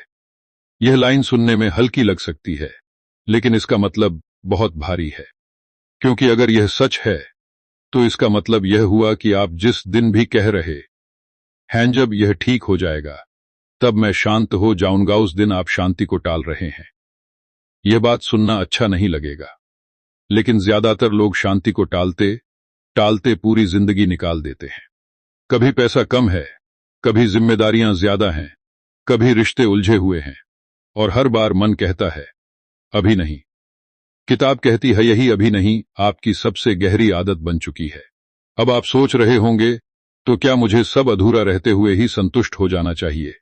यह लाइन सुनने में हल्की लग सकती है, लेकिन इसका मतलब बहुत भारी है, क्योंकि अगर यह सच है तो इसका मतलब यह हुआ कि आप जिस दिन भी कह रहे हैं जब यह ठीक हो जाएगा तब मैं शांत हो जाऊंगा, उस दिन आप शांति को टाल रहे हैं। यह बात सुनना अच्छा नहीं लगेगा, लेकिन ज्यादातर लोग शांति को टालते टालते पूरी जिंदगी निकाल देते हैं। कभी पैसा कम है, कभी जिम्मेदारियां ज्यादा हैं, कभी रिश्ते उलझे हुए हैं, और हर बार मन कहता है अभी नहीं। किताब कहती है यही अभी नहीं आपकी सबसे गहरी आदत बन चुकी है। अब आप सोच रहे होंगे, तो क्या मुझे सब अधूरा रहते हुए ही संतुष्ट हो जाना चाहिए?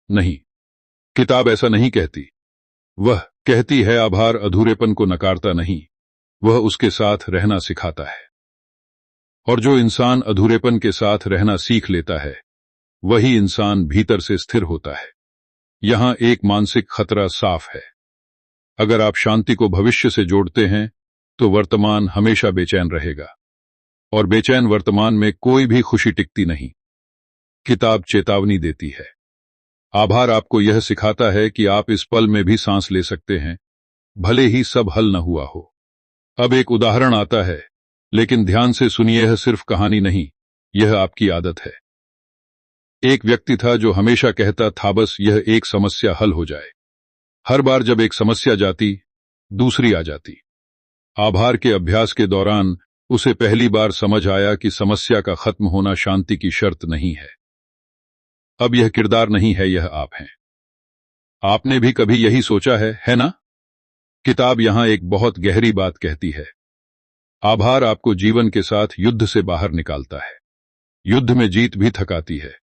नहीं, किताब ऐसा नहीं कहती। वह कहती है आभार अधूरेपन को नकारता नहीं, वह उसके साथ रहना सिखाता है। और जो इंसान अधूरेपन के साथ रहना सीख लेता है वही इंसान भीतर से स्थिर होता है। यहां एक मानसिक खतरा साफ है। अगर आप शांति को भविष्य से जोड़ते हैं तो वर्तमान हमेशा बेचैन रहेगा, और बेचैन वर्तमान में कोई भी खुशी टिकती नहीं। किताब चेतावनी देती है। आभार आपको यह सिखाता है कि आप इस पल में भी सांस ले सकते हैं, भले ही सब हल न हुआ हो। अब एक उदाहरण आता है, लेकिन ध्यान से सुनिए, यह सिर्फ कहानी नहीं, यह आपकी आदत है। एक व्यक्ति था जो हमेशा कहता था बस यह एक समस्या हल हो जाए। हर बार जब एक समस्या जाती, दूसरी आ जाती। आभार के अभ्यास के दौरान उसे पहली बार समझ आया कि समस्या का खत्म होना शांति की शर्त नहीं है। अब यह किरदार नहीं है, यह आप हैं। आपने भी कभी यही सोचा है ना? किताब यहां एक बहुत गहरी बात कहती है। आभार आपको जीवन के साथ युद्ध से बाहर निकालता है। युद्ध में जीत भी थकाती है,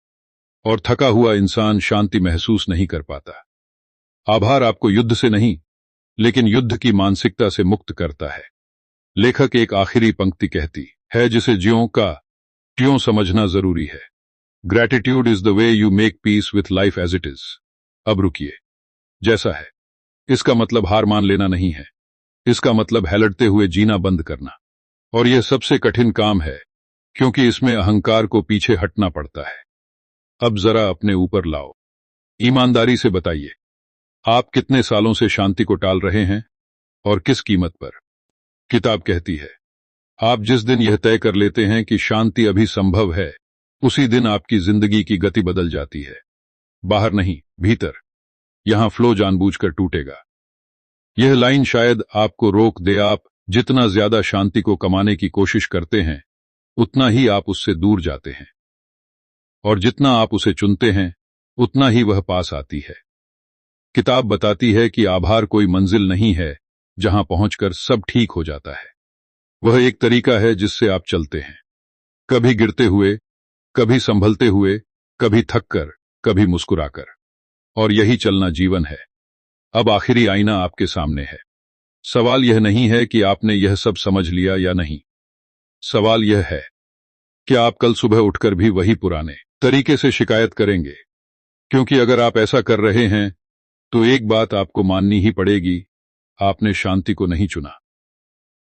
और थका हुआ इंसान शांति महसूस नहीं कर पाता। आभार आपको युद्ध से नहीं, लेकिन युद्ध की मानसिकता से मुक्त करता है। लेखक एक आखिरी पंक्ति कहती है जिसे ज्यों का त्यों समझना जरूरी है। Gratitude is the way you make peace with life as it is. अब रुकिए, जैसा है इसका मतलब हार मान लेना नहीं है, इसका मतलब हैलटते हुए जीना बंद करना। और यह सबसे कठिन काम है, क्योंकि इसमें अहंकार को पीछे हटना पड़ता है। अब जरा अपने ऊपर लाओ, ईमानदारी से बताइए, आप कितने सालों से शांति को टाल रहे हैं और किस कीमत पर? किताब कहती है, आप जिस दिन यह तय कर लेते हैं कि शांति अभी संभव है, उसी दिन आपकी जिंदगी की गति बदल जाती है। बाहर नहीं, भीतर। यहां फ्लो जानबूझकर टूटेगा। यह लाइन शायद आपको रोक दे। आप जितना ज्यादा शांति को कमाने की कोशिश करते हैं, उतना ही आप उससे दूर जाते हैं, और जितना आप उसे चुनते हैं, उतना ही वह पास आती है। किताब बताती है कि आभार कोई मंजिल नहीं है जहां पहुंचकर सब ठीक हो जाता है। वह एक तरीका है जिससे आप चलते हैं, कभी गिरते हुए, कभी संभलते हुए, कभी थककर, कभी मुस्कुराकर। और यही चलना जीवन है। अब आखिरी आईना आपके सामने है। सवाल यह नहीं है कि आपने यह सब समझ लिया या नहीं। सवाल यह है, क्या आप कल सुबह उठकर भी वही पुराने तरीके से शिकायत करेंगे? क्योंकि अगर आप ऐसा कर रहे हैं, तो एक बात आपको माननी ही पड़ेगी, आपने शांति को नहीं चुना।